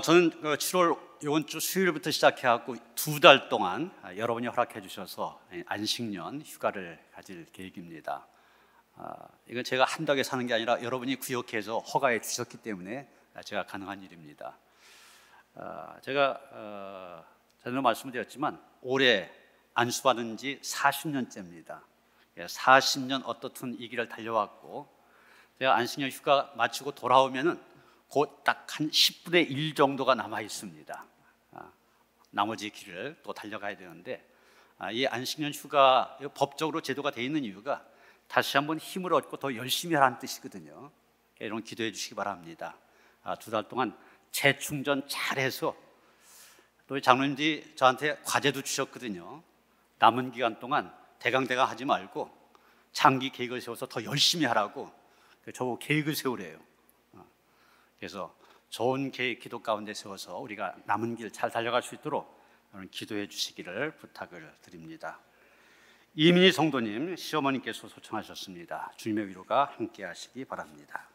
저는 7월 이번 주 수요일부터 시작해갖고 2달 동안 여러분이 허락해 주셔서 안식년 휴가를 가질 계획입니다. 이건 제가 한다고 사는 게 아니라 여러분이 구역해서 허가해 주셨기 때문에 제가 가능한 일입니다. 제가 전에도 말씀드렸지만 올해 안수받은 지 40년째입니다. 40년 어떻든 이 길을 달려왔고 제가 안식년 휴가 마치고 돌아오면은 곧 딱 한 10분의 1 정도가 남아 있습니다. 나머지 길을 또 달려가야 되는데 이 안식년 휴가 법적으로 제도가 되어 있는 이유가 다시 한번 힘을 얻고 더 열심히 하라는 뜻이거든요. 여러분 기도해 주시기 바랍니다. 2달 동안 재충전 잘해서 또 장로님들이 저한테 과제도 주셨거든요. 남은 기간 동안 대강대강 하지 말고 장기 계획을 세워서 더 열심히 하라고. 저보고 계획을 세우래요. 그래서 좋은 계획 기도 가운데 세워서 우리가 남은 길 잘 달려갈 수 있도록 여러분 기도해 주시기를 부탁을 드립니다. 이민희 성도님, 시어머님께서 소청하셨습니다. 주님의 위로가 함께 하시기 바랍니다.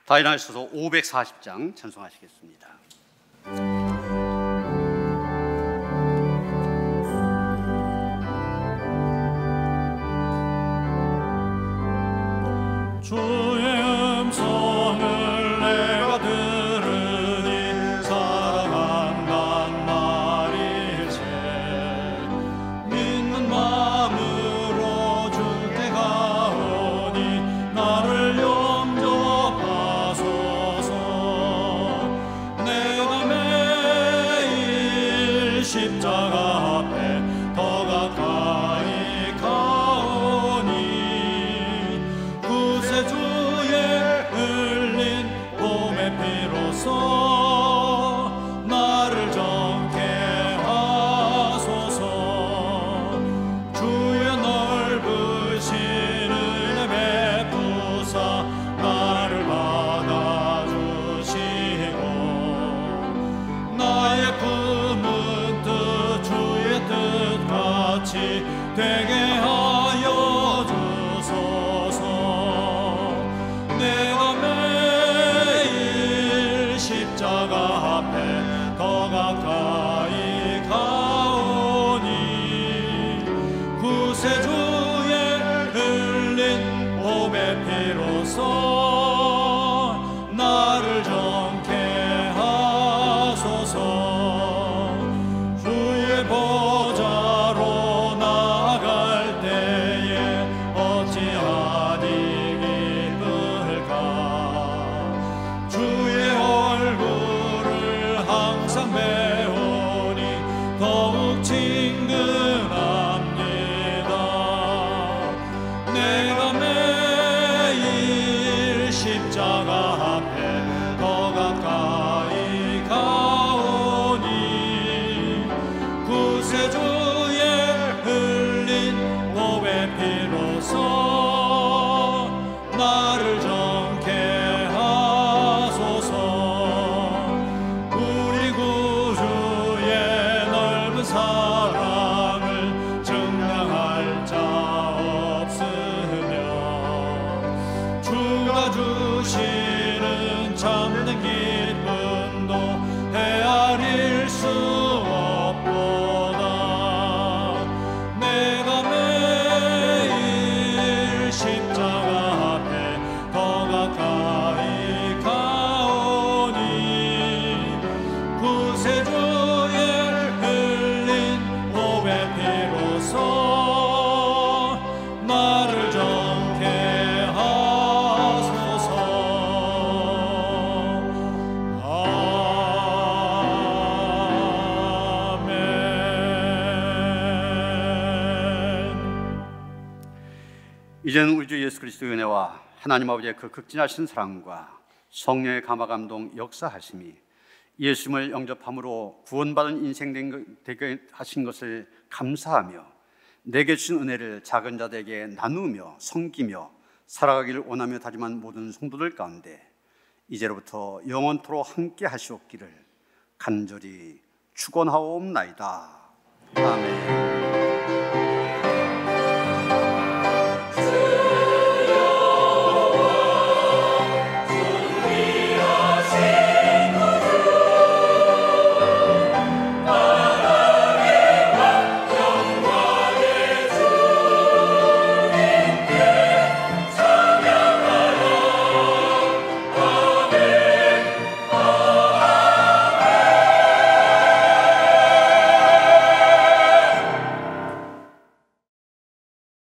다 일어나셔서 540장 찬송하시겠습니다. 주의 음성을 내가 들으니 사랑한단 말일세. 믿는 마음으로 주께 가오니 나를 영접하소서. 내가 매일 십자가 앞에 더 가까이 가오니 구세주의 흘린 봄의 피로써 나를 정케 하소서. 주의 넓으신 은혜 베푸사 나를 받아주시고 나의 품은 뜻 주의 뜻같이 되게 하여 주소서. 내가 매일 십자가 앞에 더 가까이 가오니 구세주의 흘린 봄의 피로써 나를 정케 하소서. 주의 보좌로 나아갈 때에 어찌하니 기쁠까. 주의 얼굴을 항상 배우니 더욱 친근합니다. 내가 매일 십자가 앞에 더 가까이 가오니 구세주의 흘린 봄의 피로써 나를 정케 하소서. 우리 구주의 넓은 사랑을 증명할 자 없으며 주가 주시는 참된 기쁨도 헤아릴 수 없도다. 내가 매일 십자가 앞에 더 가까이 가오니 구세주의 흘린 봄의 피로써 나를 정케 하소서. 아멘. 이제는 우리 주 예수 그리스도의 은혜와 하나님 아버지의 그 극진하신 사랑과 성령의 감화 감동 역사하심이 예수님을 영접함으로 구원받은 인생 되게 하신 것을 감사하며 내게 주신 은혜를 작은 자들에게 나누며 섬기며 살아가기를 원하며 다짐한 모든 성도들 가운데 이제로부터 영원토록 함께 하시옵기를 간절히 축원하옵나이다. 아멘.